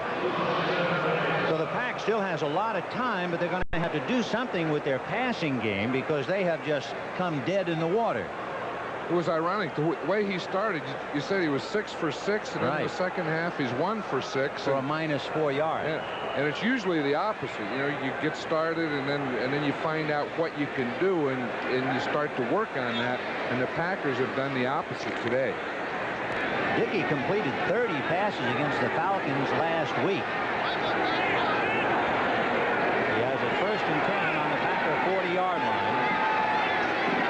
So the Pack still has a lot of time, but they're going to have to do something with their passing game because they have just come dead in the water. It was ironic the way he started. You said he was 6 for 6, and in the second half he's 1 for 6 for a -4 yards. Yeah, and it's usually the opposite. You know, you get started and then you find out what you can do, and you start to work on that. And the Packers have done the opposite today. Dickey completed 30 passes against the Falcons last week. He has a 1st and 10 on the Packer 40-yard line.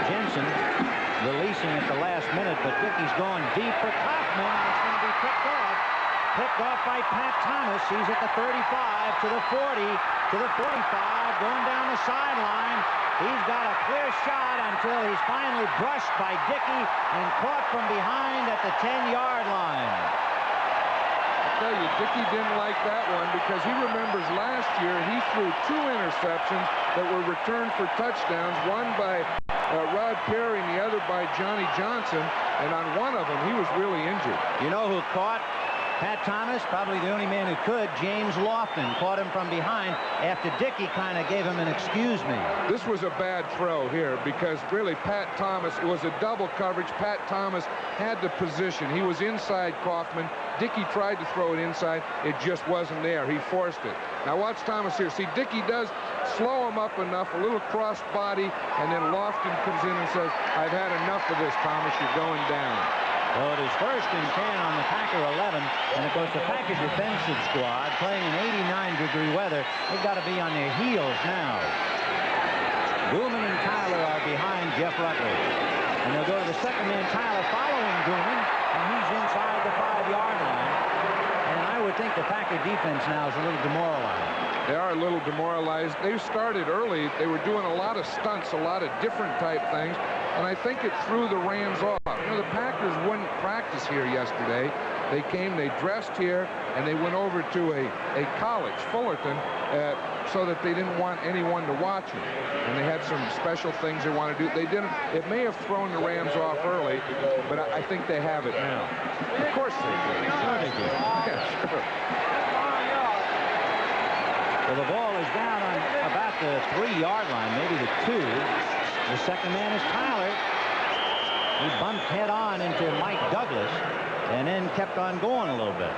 Jensen releasing at the last minute, but Dickey's going deep for Kaufman. It's going to be picked off. Picked off by Pat Thomas. He's at the 35, to the 40, to the 45, going down the sideline. He's got a clear shot until he's finally brushed by Dickey and caught from behind at the 10-yard line. I tell you, Dickey didn't like that one because he remembers last year he threw 2 interceptions that were returned for touchdowns, one by Rod Perry and the other by Johnny Johnson, and on one of them he was really injured. You know who caught Pat Thomas? Probably the only man who could. James Lofton caught him from behind after Dickey kind of gave him an excuse me. This was a bad throw here because really Pat Thomas, it was a double coverage. Pat Thomas had the position. He was inside Kaufman. Dickey tried to throw it inside. It just wasn't there. He forced it. Now watch Thomas here. See, Dickey does slow him up enough, a little cross body, and then Lofton comes in and says, I've had enough of this, Thomas. You're going down. So it is 1st and 10 on the Packer 11. And, of course, the Packer defensive squad playing in 89-degree weather. They've got to be on their heels now. Gooman and Tyler are behind Jeff Rutledge. And they'll go to the second man, Tyler, following Gooman. And he's inside the 5-yard line. And I would think the Packer defense now is a little demoralized. They are a little demoralized. They started early. They were doing a lot of stunts, a lot of different type things. And I think it threw the Rams off. You know, the Packers wouldn't practice here yesterday. They came, they dressed here, and they went over to a college, Fullerton, so that they didn't want anyone to watch them. And they had some special things they want to do. They didn't. It may have thrown the Rams off early, but I think they have it now. Of course they did. Sure they did. Yeah, sure. Well, the ball is down on about the 3-yard line, maybe the 2. The second man is Tyler. He bumped head on into Mike Douglas and then kept on going a little bit.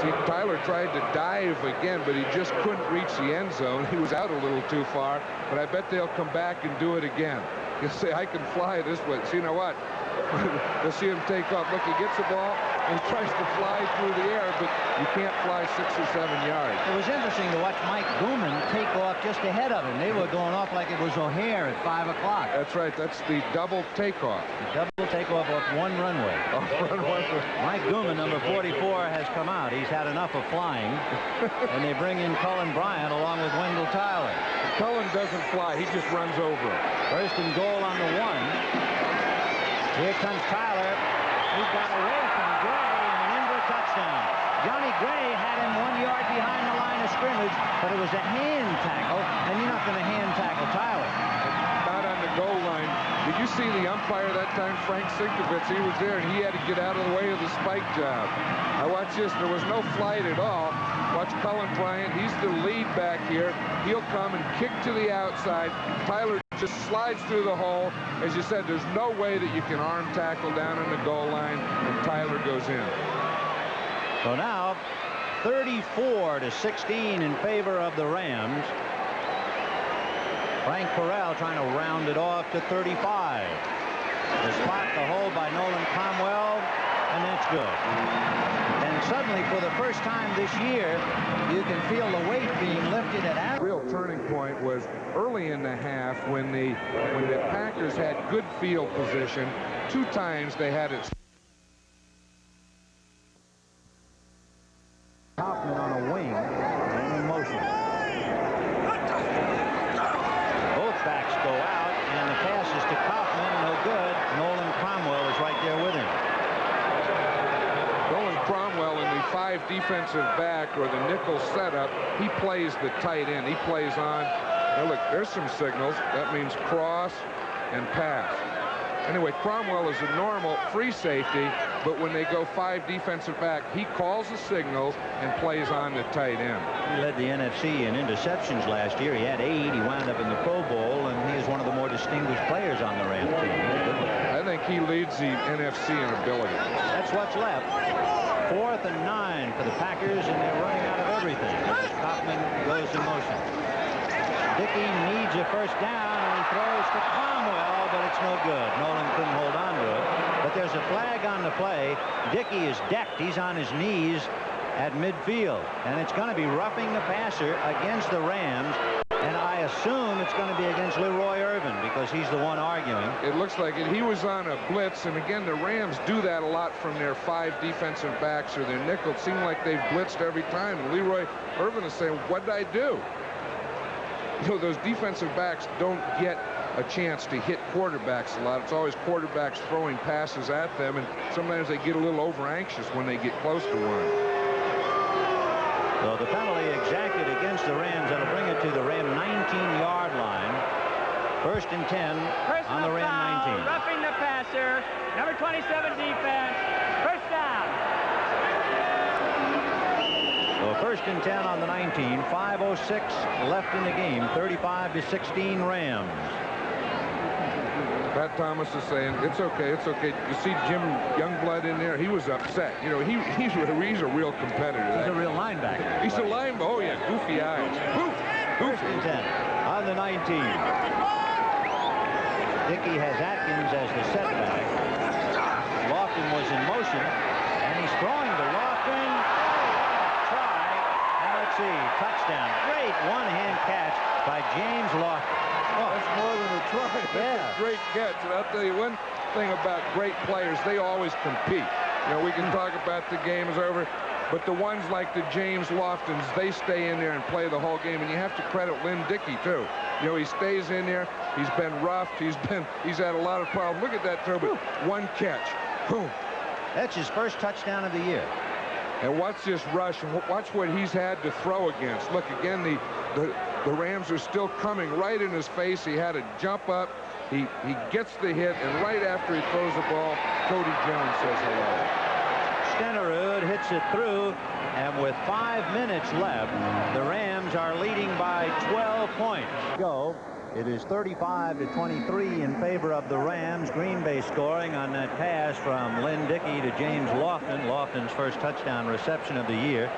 See, Tyler tried to dive again, but he just couldn't reach the end zone. He was out a little too far, but I bet they'll come back and do it again. He'll say, I can fly this way. See, you know what? You'll see him take off. Look, he gets the ball and tries to fly through the air, but you can't fly 6 or 7 yards. It was interesting to watch Mike Gooman take off just ahead of him. They were going off like it was O'Hare at 5 o'clock. That's right. That's the double takeoff. The double takeoff off one runway. Mike Gooman, number 44, has come out. He's had enough of flying. And they bring in Cullen Bryant along with Wendell Tyler. Cullen doesn't fly. He just runs over him. 1st and goal on the 1. Here comes Tyler. He got away from Gray and an in-field touchdown. Johnny Gray had him 1 yard behind the line of scrimmage, but it was a hand tackle, and you're not going to hand tackle Tyler. Not on the goal line. Did you see the umpire that time, Frank Sinkovitz? He was there, and he had to get out of the way of the spike job. Now watch this. There was no flight at all. Watch Cullen Bryant. He's the lead back here. He'll come and kick to the outside. Tyler just slides through the hole. As you said, there's no way that you can arm tackle down on the goal line, and Tyler goes in. So now 34-16 in favor of the Rams. Frank Corral trying to round it off to 35. The spot, the hold by Nolan Cromwell, and that's good. And suddenly, for the first time this year, you can feel the weight being lifted at The real turning point was early in the half when the Packers had good field position. 2 times they had it. Kaufman on a wing and in motion. Both backs go out, and the pass is to Kaufman, no good. Nolan Cromwell is right there with him. Nolan Cromwell in the 5 defensive back or the nickel setup, he plays the tight end. He plays on. Now look, there's some signals. That means cross and pass. Anyway, Cromwell is a normal free safety, but when they go 5 defensive back, he calls the signals and plays on the tight end. He led the NFC in interceptions last year. He had 8. He wound up in the Pro Bowl, and he is one of the more distinguished players on the Rams team. I think he leads the NFC in ability. That's what's left. 4th and 9 for the Packers, and they're running out of everything. Kaufman goes in motion. Dickey needs a first down, and he throws to Cromwell, but it's no good. Nolan couldn't hold on to it. But there's a flag on the play. Dickey is decked. He's on his knees at midfield, and it's going to be roughing the passer against the Rams, and I assume it's going to be against Leroy Irvin because he's the one arguing. It looks like it. He was on a blitz, and again, the Rams do that a lot from their 5 defensive backs or their nickel. It seemed like they've blitzed every time, and Leroy Irvin is saying, what did I do? You know, those defensive backs don't get a chance to hit quarterbacks a lot. It's always quarterbacks throwing passes at them, and sometimes they get a little over anxious when they get close to one. So the penalty exacted against the Rams, that'll bring it to the Ram 19-yard line. 1st and 10 on the Ram 19. Roughing the passer. Number 27 defense. First down. So 1st and 10 on the 19. 5:06 left in the game. 35-16 Rams. Pat Thomas is saying, it's okay, it's okay. You see Jim Youngblood in there? He was upset. You know, he's a real competitor. He's a real linebacker. He's a linebacker. Oh, yeah, goofy eyes. Goofy. 1st and 10 on the 19. Dickey has Atkins as the setback. Lofton was in motion, and he's throwing to Lofton. Try, and let's see, touchdown. Great one-hand catch by James Lofton. Oh, that's more than a try. That's a great catch. And I'll tell you one thing about great players, they always compete. You know, we can talk about the game is over, but the ones like the James Loftons, they stay in there and play the whole game. And you have to credit Lynn Dickey, too. You know, he stays in there. He's been roughed. He's had a lot of problems. Look at that throw, but one catch. Boom. That's his first touchdown of the year. And watch this rush, and watch what he's had to throw against. Look, again, the Rams are still coming right in his face. He had to jump up. He gets the hit, and right after he throws the ball, Cody Jones says hello. Stenerud hits it through, and with 5 minutes left, the Rams are leading by 12 points. Go. It is 35-23 in favor of the Rams. Green Bay scoring on that pass from Lynn Dickey to James Lofton. Lofton's first touchdown reception of the year.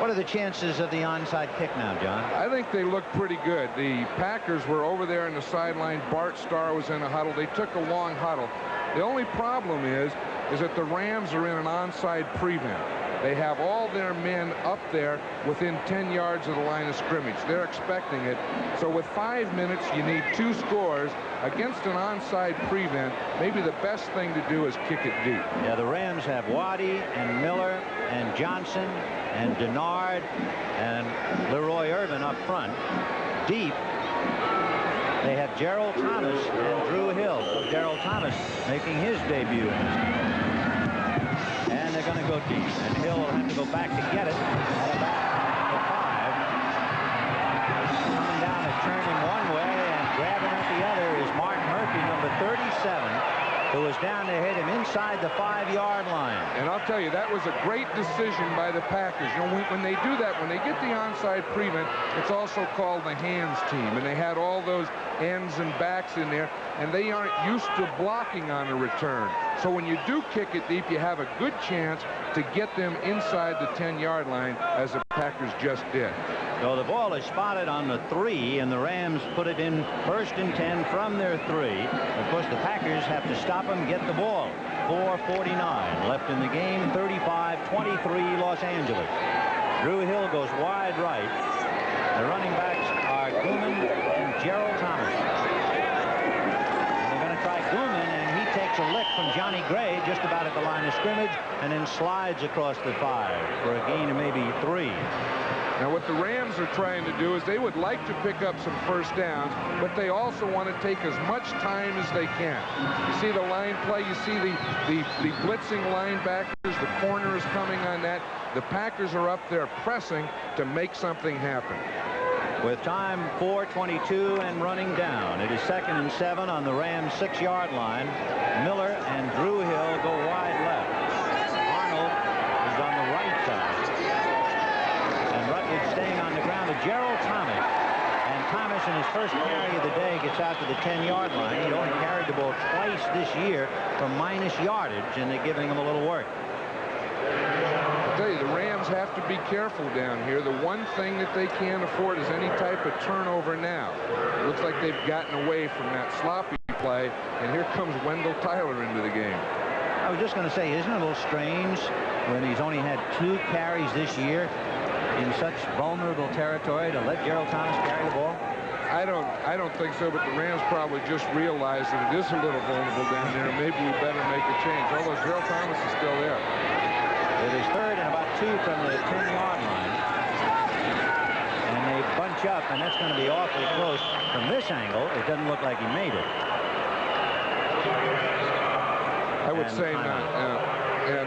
What are the chances of the onside kick now, John? I think they look pretty good. The Packers were over there on the sideline. Bart Starr was in a huddle. They took a long huddle. The only problem is that the Rams are in an onside prevent. They have all their men up there within 10 yards of the line of scrimmage. They're expecting it. So with 5 minutes, you need 2 scores. Against an onside prevent, maybe the best thing to do is kick it deep. Yeah, the Rams have Waddy and Miller and Johnson and Denard and Leroy Irvin up front. Deep, they have Gerald Thomas and Drew Hill. Gerald Thomas making his debut in this game. And they're going to go deep, and Hill will have to go back to get it at about the 5. Coming down a turning one way and grabbing at the other is Mark Murphy, number 37, who was down to hit him inside the 5-yard line. And I'll tell you, that was a great decision by the Packers. You know, when they do that, when they get the onside prevent, it's also called the hands team. And they had all those ends and backs in there, and they aren't used to blocking on a return. So when you do kick it deep, you have a good chance to get them inside the 10-yard line, as the Packers just did. So the ball is spotted on the 3, and the Rams put it in 1st and 10 from their 3. Of course, the Packers have to stop them, get the ball. 4:49 left in the game. 35-23 Los Angeles. Drew Hill goes wide right. The running backs are Gooman and Gerald Thomas. And they're going to try Gooman, and he takes a lick from Johnny Gray just about at the line of scrimmage, and then slides across the 5 for a gain of maybe 3. Now, what the Rams are trying to do is they would like to pick up some first downs, but they also want to take as much time as they can. You see the line play, you see the blitzing linebackers, the corner is coming on that. The Packers are up there pressing to make something happen. With time 4:22 and running down. It is 2nd and 7 on the Rams 6-yard line. Miller and Drew Hill go wide left. Arnold is on the right side. Staying on the ground to Gerald Thomas. And Thomas, in his first carry of the day, gets out to the 10-yard line. He only carried the ball twice this year from minus yardage, and they're giving him a little work. I'll tell you, the Rams have to be careful down here. The one thing that they can't afford is any type of turnover now. It looks like they've gotten away from that sloppy play, and here comes Wendell Tyler into the game. I was just going to say, isn't it a little strange when he's only had 2 carries this year in such vulnerable territory to let Gerald Thomas carry the ball? I don't think so, but the Rams probably just realized that it is a little vulnerable down there. Maybe we better make a change, although Gerald Thomas is still there. It is 3rd and about 2 from the 10-yard line. And they bunch up, and that's going to be awfully close. From this angle, it doesn't look like he made it. I would say not.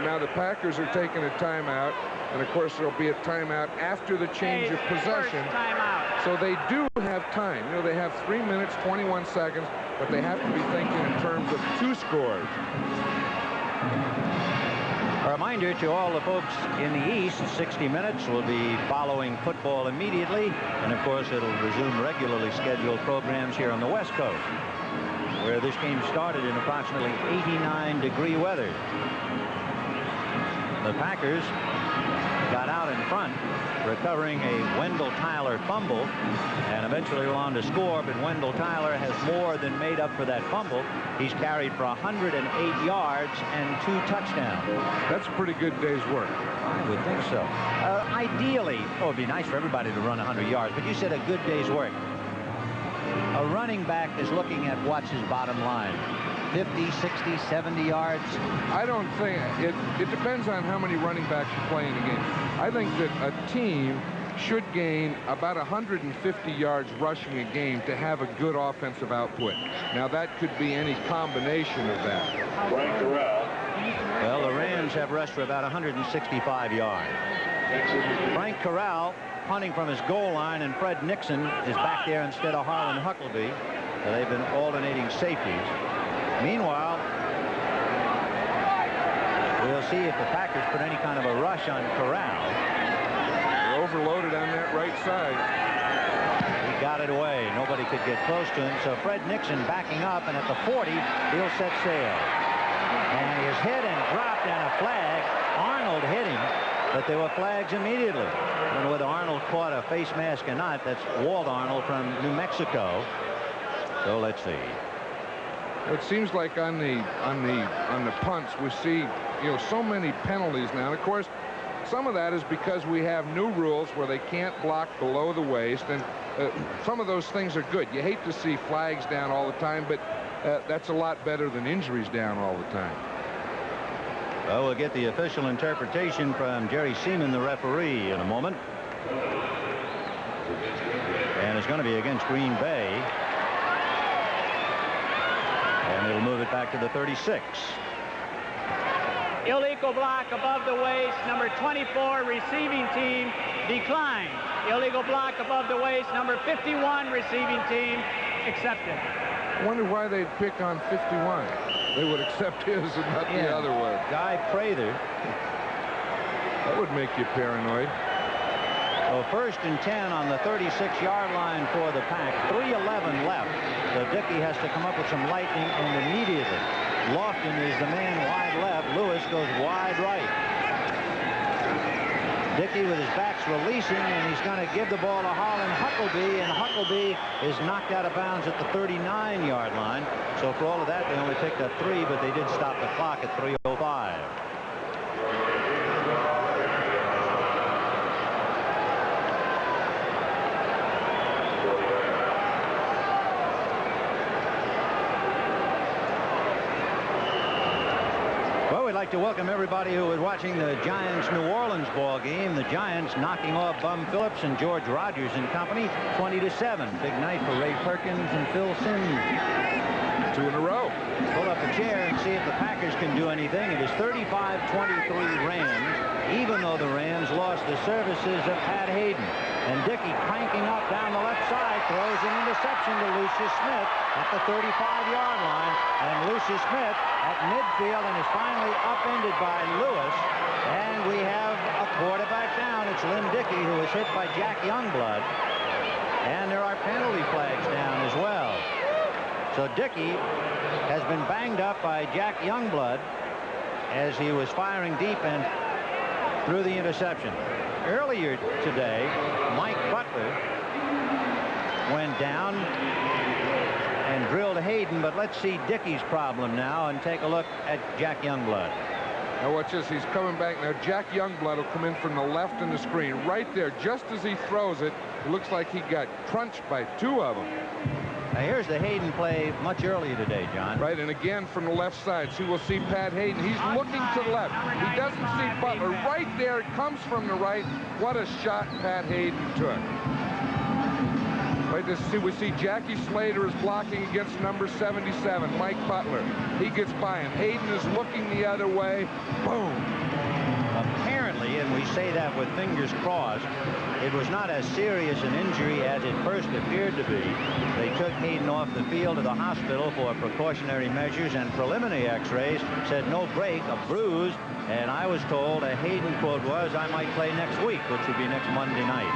Now the Packers are taking a timeout, and of course there'll be a timeout after the change of possession. So they do have time. You know, they have 3 minutes, 21 seconds, but they have to be thinking in terms of 2 scores. A reminder to all the folks in the East, 60 Minutes will be following football immediately, and of course it'll resume regularly scheduled programs here on the West Coast, where this game started in approximately 89-degree weather. The Packers got out in front, recovering a Wendell Tyler fumble, and eventually went on to score, but Wendell Tyler has more than made up for that fumble. He's carried for 108 yards and 2 touchdowns. That's a pretty good day's work. I would think so. Ideally, it would be nice for everybody to run 100 yards, but you said a good day's work. A running back is looking at what's his bottom line. 50, 60, 70 yards? I don't think it depends on how many running backs you play in a game. I think that a team should gain about 150 yards rushing a game to have a good offensive output. Now that could be any combination of that. Frank Corral. Well, the Rams have rushed for about 165 yards. Frank Corral punting from his goal line, and Fred Nixon is back there instead of Harlan Huckleby. So they've been alternating safeties. Meanwhile, we'll see if the Packers put any kind of a rush on Corral. They're overloaded on that right side. He got it away. Nobody could get close to him. So Fred Nixon backing up, and at the 40, he'll set sail. And he is hit and dropped, and a flag. Arnold hit him, but there were flags immediately. And whether Arnold caught a face mask or not, that's Walt Arnold from New Mexico. So let's see. It seems like on the punts we see, so many penalties now. And of course, some of that is because we have new rules where they can't block below the waist, and some of those things are good. You hate to see flags down all the time, but that's a lot better than injuries down all the time. Well, we'll get the official interpretation from Jerry Seaman, the referee, in a moment. And it's going to be against Green Bay. And it'll move it back to the 36. Illegal block above the waist, number 24 receiving team declined. Illegal block above the waist, number 51 receiving team accepted. I wonder why they'd pick on 51. they would accept his and not the other way. Guy Prather. That would make you paranoid. So 1st and 10 on the 36-yard line for the Pack. 3:11 left. So Dickey has to come up with some lightning, and immediately Lofton is the man wide left. Lewis goes wide right. Dickey with his backs releasing, and he's going to give the ball to Harlan Huckleby, and Huckleby is knocked out of bounds at the 39-yard line. So for all of that, they only picked up 3, but they did stop the clock at 3:05. We'd like to welcome everybody who is watching the Giants New Orleans ball game. The Giants knocking off Bum Phillips and George Rogers and company 20-7. Big night for Ray Perkins and Phil Simms. 2 in a row. Pull up a chair and see if the Packers can do anything. It is 35-23 Rams, even though the Rams lost the services of Pat Hayden. And Dickey cranking up down the left side, throws an interception to Lucius Smith at the 35-yard line. And Lucius Smith at midfield and is finally upended by Lewis. And we have a quarterback down. It's Lynn Dickey, who was hit by Jack Youngblood. And there are penalty flags down as well. So Dickey has been banged up by Jack Youngblood as he was firing deep and threw the interception. Earlier today, Mike Butler went down and drilled Hayden, but let's see Dickey's problem now and take a look at Jack Youngblood. Now watch this. He's coming back now. Jack Youngblood will come in from the left in the screen. Right there, just as he throws it, it looks like he got crunched by 2 of them. Now here's the Hayden play much earlier today, John. Right, and again from the left side. So we'll see Pat Hayden. He's looking to the left. He doesn't see Butler. Right there, it comes from the right. What a shot Pat Hayden took. Right, we see Jackie Slater is blocking against number 77, Mike Butler. He gets by him. Hayden is looking the other way. Boom. Apparently, and we say that with fingers crossed, it was not as serious an injury as it first appeared to be. They took Hayden off the field to the hospital for precautionary measures, and preliminary x-rays said no break, a bruise, and I was told a Hayden quote was, "I might play next week," which would be next Monday night.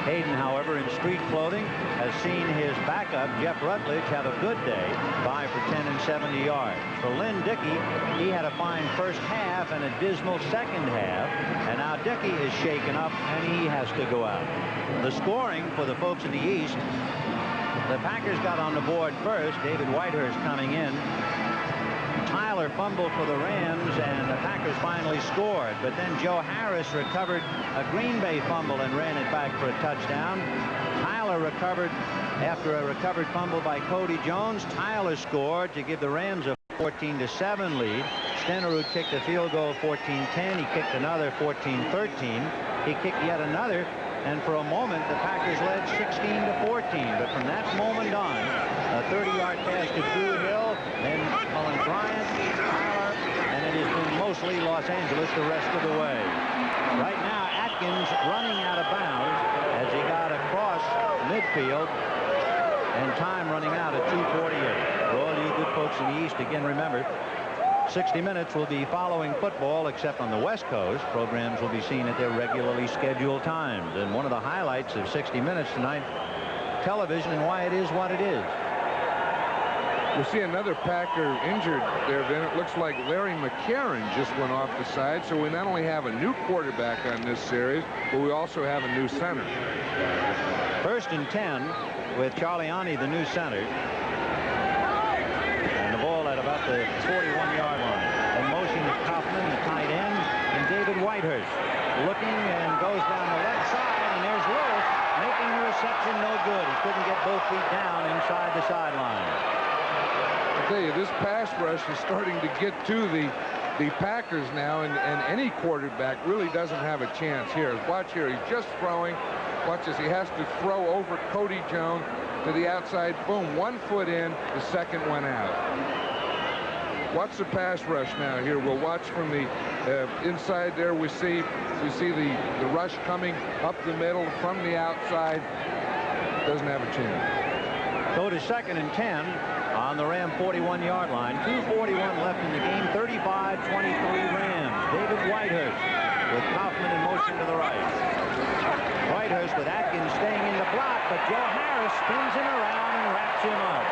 Hayden, however, in street clothing, has seen his backup, Jeff Rutledge, have a good day, 5 for 10 and 70 yards. For Lynn Dickey, he had a fine first half and a dismal second half, and now Dickey is shaken up, and he has to go out. The scoring for the folks in the East, the Packers got on the board first. David Whitehurst coming in. Tyler fumbled for the Rams, and the Packers finally scored. But then Joe Harris recovered a Green Bay fumble and ran it back for a touchdown. Tyler recovered after a recovered fumble by Cody Jones. Tyler scored to give the Rams a 14-7 lead. Stenerud kicked a field goal 14-10. He kicked another 14-13. He kicked yet another, and for a moment the Packers led 16-14. But from that moment on, a 30-yard pass to Drew Hill, then Cullen Bryant, Tyler, and it has been mostly Los Angeles the rest of the way. Right now, Atkins running out of bounds as he got across midfield, and time running out at 2:48. For all you good folks in the East, again, remember, 60 Minutes will be following football, except on the West Coast. Programs will be seen at their regularly scheduled times. And one of the highlights of 60 Minutes tonight, television, and why it is what it is. We see another Packer injured there, Vin. It looks like Larry McCarron just went off the side. So we not only have a new quarterback on this series, but we also have a new center. 1st and 10 with Charliani, the new center. And the ball at about the 41-yard line. In motion is Kaufman, the tight end, and David Whitehurst looking and goes down the left side, and there's Lewis making the reception no good. He couldn't get both feet down inside the sideline. I tell you, this pass rush is starting to get to the Packers now, and any quarterback really doesn't have a chance here. Watch here, he's just throwing. Watch as he has to throw over Cody Jones to the outside. Boom, 1 foot in, the second went out. Watch the pass rush now here. We'll watch from the inside there. We see the rush coming up the middle from the outside. Doesn't have a chance. Go to 2nd and 10 on the Ram 41-yard line. 2:41 left in the game. 35-23 Rams. David Whitehurst with Kaufman in motion to the right. Whitehurst with Atkins staying in the block, but Joe Harris spins him around and wraps him up.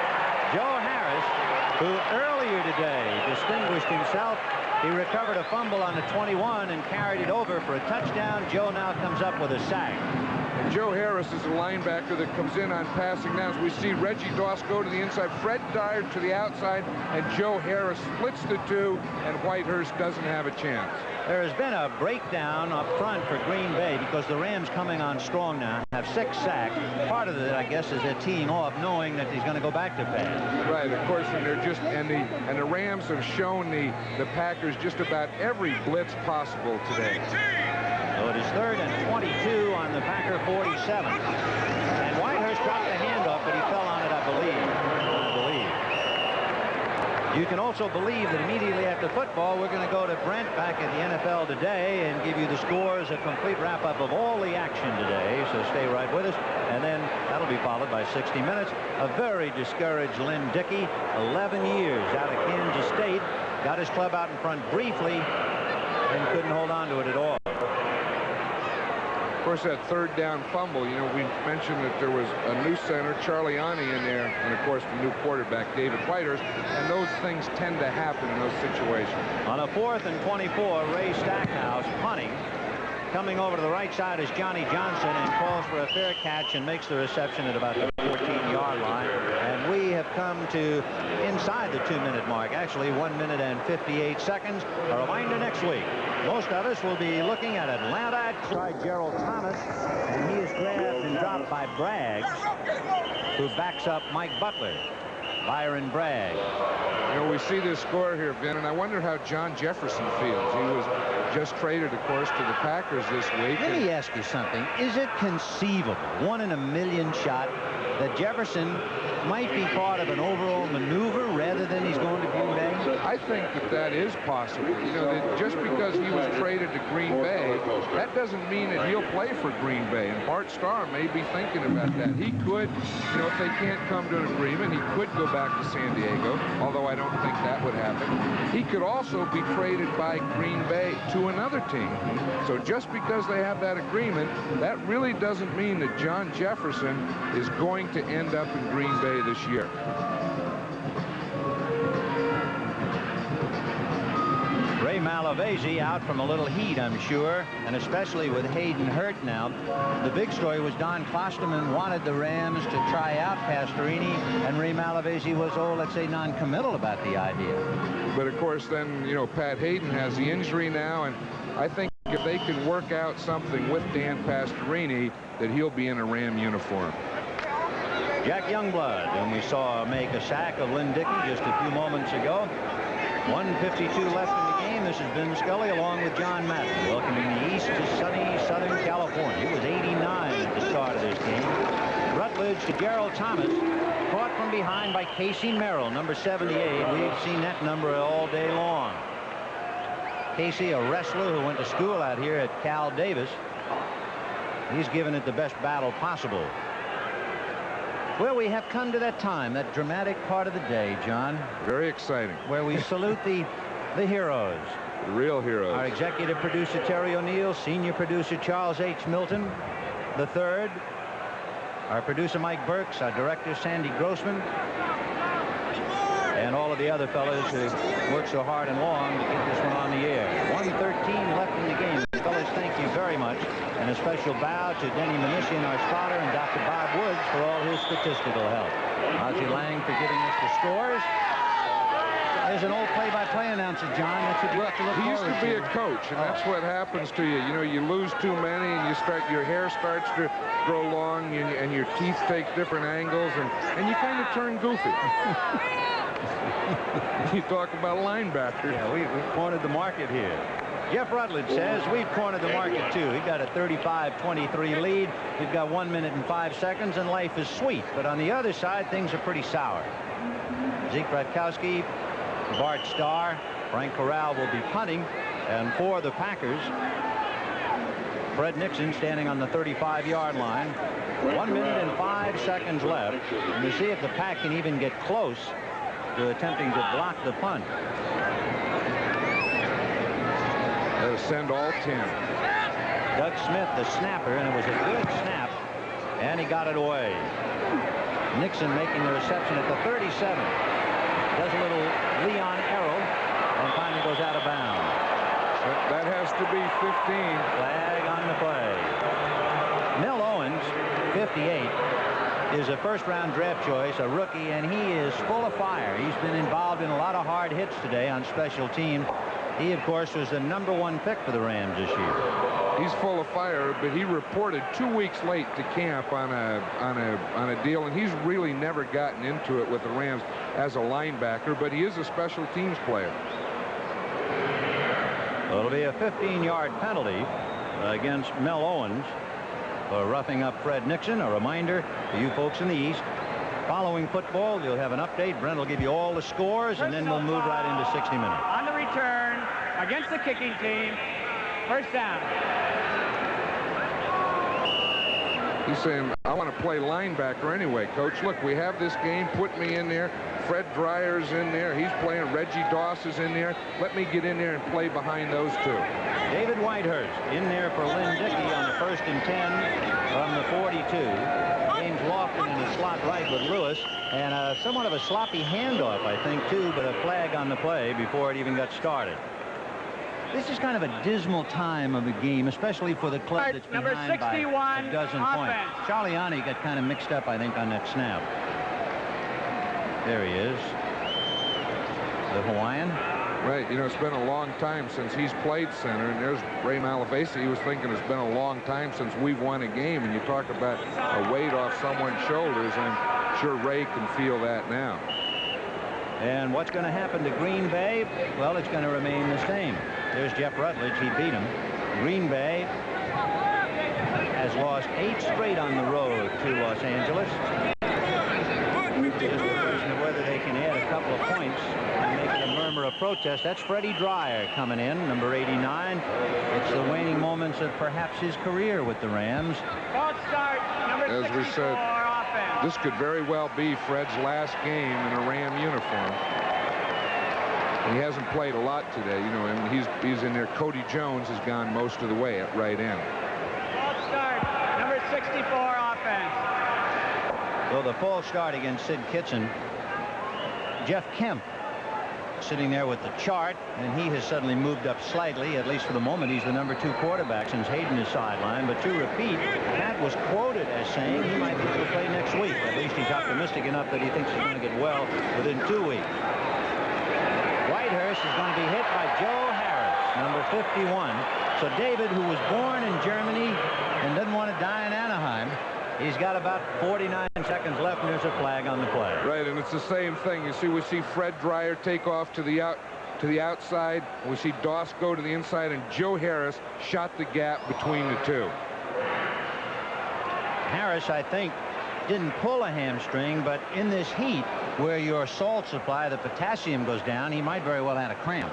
Joe Harris, who earlier today distinguished himself. He recovered a fumble on the 21 and carried it over for a touchdown. Joe now comes up with a sack. And Joe Harris is a linebacker that comes in on passing downs. We see Reggie Doss go to the inside, Fred Dyer to the outside, and Joe Harris splits the two, and Whitehurst doesn't have a chance. There has been a breakdown up front for Green Bay because the Rams coming on strong now have 6 sacks. Part of it, I guess, is they're teeing off knowing that he's going to go back to pass. Right, of course, and they're just and the Rams have shown the Packers just about every blitz possible today. So it is 3rd and 22 on the Packer 47. And Whitehurst dropped the handoff, but he fell on it, I believe. You can also believe that immediately after football, we're going to go to Brent back at the NFL Today and give you the scores, a complete wrap-up of all the action today. So stay right with us. And then that'll be followed by 60 Minutes. A very discouraged Lynn Dickey, 11 years out of Kansas State, got his club out in front briefly and couldn't hold on to it at all. Of course, that 3rd down fumble, you know, we mentioned that there was a new center, Charlie Ani, in there, and of course the new quarterback, David Whitehurst, and those things tend to happen in those situations. On a 4th and 24, Ray Stackhouse punting. Coming over to the right side is Johnny Johnson and calls for a fair catch and makes the reception at about the 14-yard line. And we have come to inside the 2-minute mark. Actually, 1 minute and 58 seconds. A reminder next week. Most of us will be looking at Atlanta. Try Gerald Thomas, and he is grabbed and dropped by Braggs, who backs up Mike Butler. Byron Bragg. You know, we see this score here, Vin, and I wonder how John Jefferson feels. He was just traded, of course, to the Packers this week. Let me ask you something. Is it conceivable, 1 in a million shot, that Jefferson might be part of an overall maneuver rather than he's going to Green Bay? I think that is possible. You know, that just because he was traded to Green Bay, that doesn't mean that he'll play for Green Bay. And Bart Starr may be thinking about that. He could, you know, if they can't come to an agreement, he could go back to San Diego, although I don't think that would happen. He could also be traded by Green Bay to another team. So just because they have that agreement, that really doesn't mean that John Jefferson is going to end up in Green Bay this year. Ray Malavasi out from a little heat, I'm sure, and especially with Hayden hurt now. The big story was Don Klosterman wanted the Rams to try out Pastorini, and Ray Malavasi was, let's say, non-committal about the idea. But of course, then, you know, Pat Hayden has the injury now, and I think if they can work out something with Dan Pastorini, that he'll be in a Ram uniform. Jack Youngblood, whom we saw make a sack of Lynn Dickey just a few moments ago. 1:52 left in the game. This is Vin Scully along with John Madden, welcoming the East to sunny Southern California. He was 89 at the start of this game. Rutledge to Gerald Thomas, caught from behind by Casey Merrill, number 78. We've seen that number all day long. Casey, a wrestler who went to school out here at Cal Davis. He's given it the best battle possible. Well, we have come to that time, that dramatic part of the day, John. Very exciting. Where we salute the heroes. The real heroes. Our executive producer, Terry O'Neill, senior producer, Charles H. Milton, the third. Our producer, Mike Burks, our director, Sandy Grossman, and all of the other fellows who worked so hard and long to get this one on the air. 1:13 left in the game. Fellas, thank you very much. And a special bow to Denny Mnuchin, our spotter, and Dr. Bob Woods for all his statistical help. Ozzie Lang for giving us the scores. There's an old play-by-play announcer, John. That's what you have to look He used forward to be a coach, and that's what happens to you. You know, you lose too many, and your hair starts to grow long, and your teeth take different angles, and you kind of turn goofy. You talk about linebackers. Yeah, we cornered the market here. Jeff Rutledge says we've cornered the market too. He got a 35-23 lead. We've got 1 minute and 5 seconds, and life is sweet. But on the other side, things are pretty sour. Zeke Bratkowski, Bart Starr, Frank Corral will be punting, and for the Packers, Fred Nixon standing on the 35-yard line. 1 minute and 5 seconds left. And to see if the Pack can even get close to attempting to block the punt. They'll send all 10. Doug Smith, the snapper, and it was a good snap, and he got it away. Nixon making the reception at the 37. Does a little Leon Errol, and finally goes out of bounds. That has to be 15. Flag on the play. Mel Owens, 58, is a first-round draft choice, a rookie, and he is full of fire. He's been involved in a lot of hard hits today on special teams. He, of course, was the #1 pick for the Rams this year. He's full of fire, but he reported 2 weeks late to camp on a deal, and he's really never gotten into it with the Rams as a linebacker, but he is a special teams player. Well, it'll be a 15-yard penalty against Mel Owens for roughing up Fred Nixon. A reminder to you folks in the East, following football, you'll have an update. Brent will give you all the scores, and then we'll move right into 60 minutes. On the return against the kicking team, first down. He's saying, I want to play linebacker anyway, Coach. Look, we have this game. Put me in there. Fred Dreyer's in there. He's playing. Reggie Doss is in there. Let me get in there and play behind those two. David Whitehurst in there for Lynn Dickey on the 1st and 10 from the 42. James Lofton in the slot right with Lewis. And somewhat of a sloppy handoff, I think, too, but a flag on the play before it even got started. This is kind of a dismal time of the game, especially for the club that's number behind 61, by a dozen points. Charliani got kind of mixed up, I think, on that snap. There he is. The Hawaiian. Right, you know, it's been a long time since he's played center, and there's Ray Malavasi. He was thinking it's been a long time since we've won a game, and you talk about a weight off someone's shoulders. I'm sure Ray can feel that now. And what's going to happen to Green Bay? Well, it's going to remain the same. There's Jeff Rutledge. He beat him. Green Bay has lost 8 straight on the road to Los Angeles. There's the question of whether they can add a couple of points and make it a murmur of protest. That's Freddie Dryer coming in, number 89. It's the waning moments of perhaps his career with the Rams. False start, number 64, as we said, offense. This could very well be Fred's last game in a Ram uniform. He hasn't played a lot today, you know, and he's in there. Cody Jones has gone most of the way at right end. False start, number 64, offense. Well, the false start against Sid Kitson. Jeff Kemp sitting there with the chart, and he has suddenly moved up slightly. At least for the moment, he's the number 2 quarterback since Hayden is sidelined. But to repeat, Pat was quoted as saying he might be able to play next week. At least he's optimistic enough that he thinks he's going to get well within 2 weeks. Whitehurst is going to be hit by Joe Harris, number 51. So David, who was born in Germany and doesn't want to die in Anaheim, he's got about 49 seconds left, and there's a flag on the play. Right, and it's the same thing. You see, we see Fred Dryer take off to the outside. We see Doss go to the inside, and Joe Harris shot the gap between the two. Harris, I think, didn't pull a hamstring, but in this heat where your salt supply, the potassium, goes down, he might very well have had a cramp.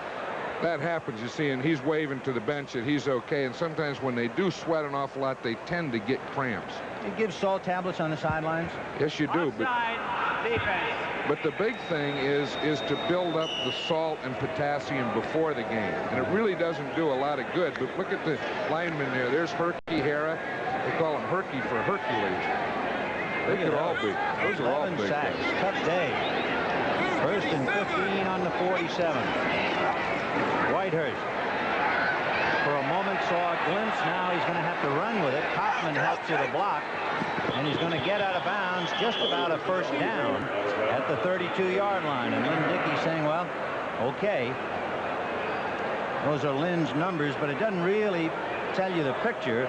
That happens, you see, and he's waving to the bench that he's okay. And sometimes when they do sweat an awful lot, they tend to get cramps. You give salt tablets on the sidelines? Yes, you do. Offside defense. But the big thing is to build up the salt and potassium before the game. And it really doesn't do a lot of good. But look at the lineman there. There's Herky Hara. They call him Herky for Hercules. They could all be. Those are all 11 big. sacks. Tough day. 1st and 15 on the 47. Whitehurst, for a moment, saw a glimpse. Now he's going to have to run with it. Kaufman helps to the block, and he's going to get out of bounds just about a first down at the 32-yard line. And Lynn Dickey saying, well, okay. Those are Lynn's numbers, but it doesn't really tell you the picture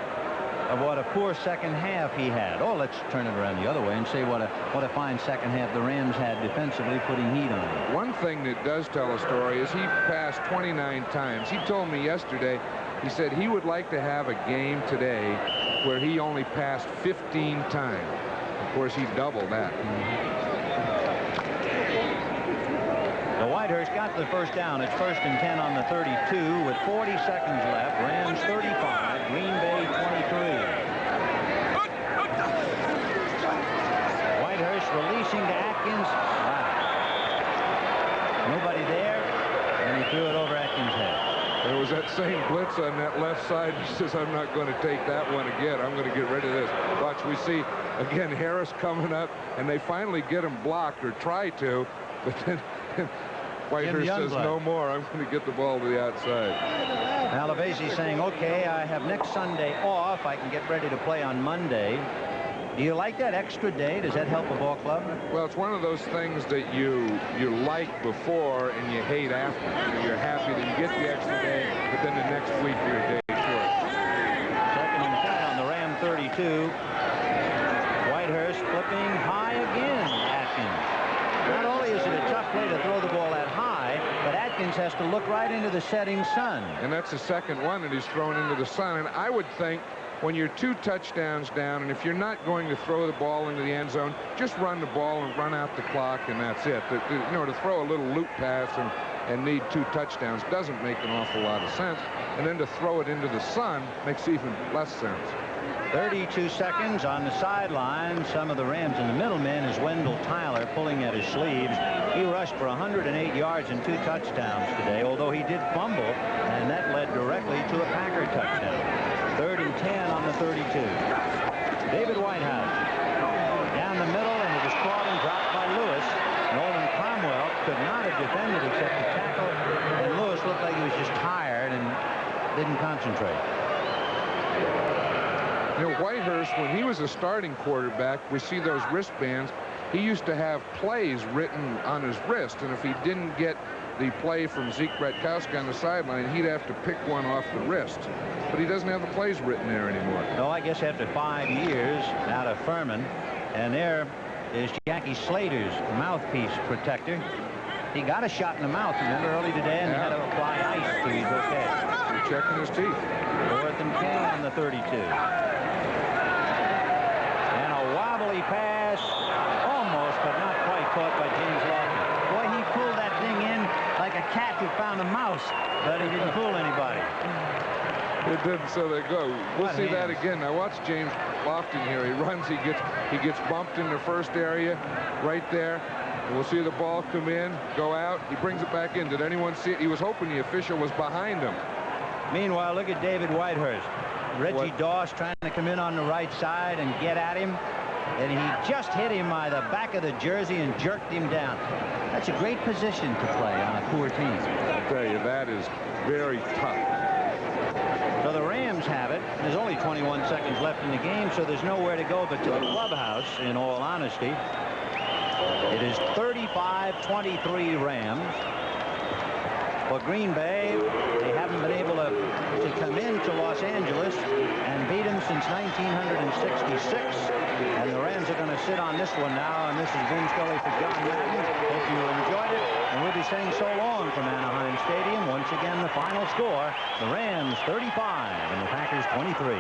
of what a poor second half he had. Oh, let's turn it around the other way and say what a fine second half the Rams had defensively, putting heat on him. One thing that does tell a story is he passed 29 times. He told me yesterday, he said he would like to have a game today where he only passed 15 times. Of course, he doubled that. The Whitehurst got the first down. It's 1st and 10 on the 32 with 40 seconds left. Rams 35, Green Bay 23. Whitehurst releasing to Atkins. Wow. Nobody there, and he threw it over Atkins' head. There was that same blitz on that left side. He says, I'm not going to take that one again. I'm going to get rid of this. Watch, we see, again, Harris coming up, and they finally get him blocked, or try to, but then Whitehurst says, no more. I'm going to get the ball to the outside. Malavasi saying, okay, I have next Sunday off. I can get ready to play on Monday. Do you like that extra day? Does that help a ball club? Well, it's one of those things that you like before and you hate after. You're happy that you get the extra day, but then the next week you're a day short. 2nd and 10 on the Ram 32. Whitehurst flipping high again. Atkins. Not only is it a tough play to throw the ball that high, but Atkins has to look right into the setting sun. And that's the second one that he's thrown into the sun. And I would think, when you're 2 touchdowns down, and if you're not going to throw the ball into the end zone, just run the ball and run out the clock, and that's it. You know, to throw a little loop pass and need 2 touchdowns doesn't make an awful lot of sense. And then to throw it into the sun makes even less sense. 32 seconds on the sideline. Some of the Rams, and the middleman is Wendell Tyler pulling at his sleeves. He rushed for 108 yards and 2 touchdowns today, although he did fumble, and that led directly to a Packer touchdown. 3rd and 10 on the 32. David Whitehouse down the middle, and it was caught and dropped by Lewis. Nolan Cromwell could not have defended except to tackle, and Lewis looked like he was just tired and didn't concentrate. You know, Whitehurst, when he was a starting quarterback, we see those wristbands. He used to have plays written on his wrist, and if he didn't get the play from Zeke Bratkowski on the sideline, he'd have to pick one off the wrist. But he doesn't have the plays written there anymore. No, I guess after 5 years out of Furman, and there is Jackie Slater's mouthpiece protector. He got a shot in the mouth, remember, early today, and had to apply ice, so he's okay. He's checking his teeth. 4th and 10 on the 32. And a wobbly pass, almost, but not quite, caught by James Lawson. Boy, he pulled that thing in like a cat who found a mouse, but he didn't fool anybody. It didn't, so they go. We'll see that again. Now watch James Lofton here. He runs, he gets bumped in the first area right there. And we'll see the ball come in, go out. He brings it back in. Did anyone see it? He was hoping the official was behind him. Meanwhile, look at David Whitehurst. Reggie Doss trying to come in on the right side and get at him. And he just hit him by the back of the jersey and jerked him down. That's a great position to play on a poor team. I'll tell you, that is very tough. So the Rams have it. There's only 21 seconds left in the game, so there's nowhere to go but to the clubhouse, in all honesty. It is 35-23 Rams. For Green Bay, they haven't been able to come into Los Angeles and beat them since 1966. And the Rams are going to sit on this one now. And this is Vin Scully for John Madden. Hope you enjoyed it. And we'll be saying so long from Anaheim Stadium. Once again, the final score, the Rams 35 and the Packers 23.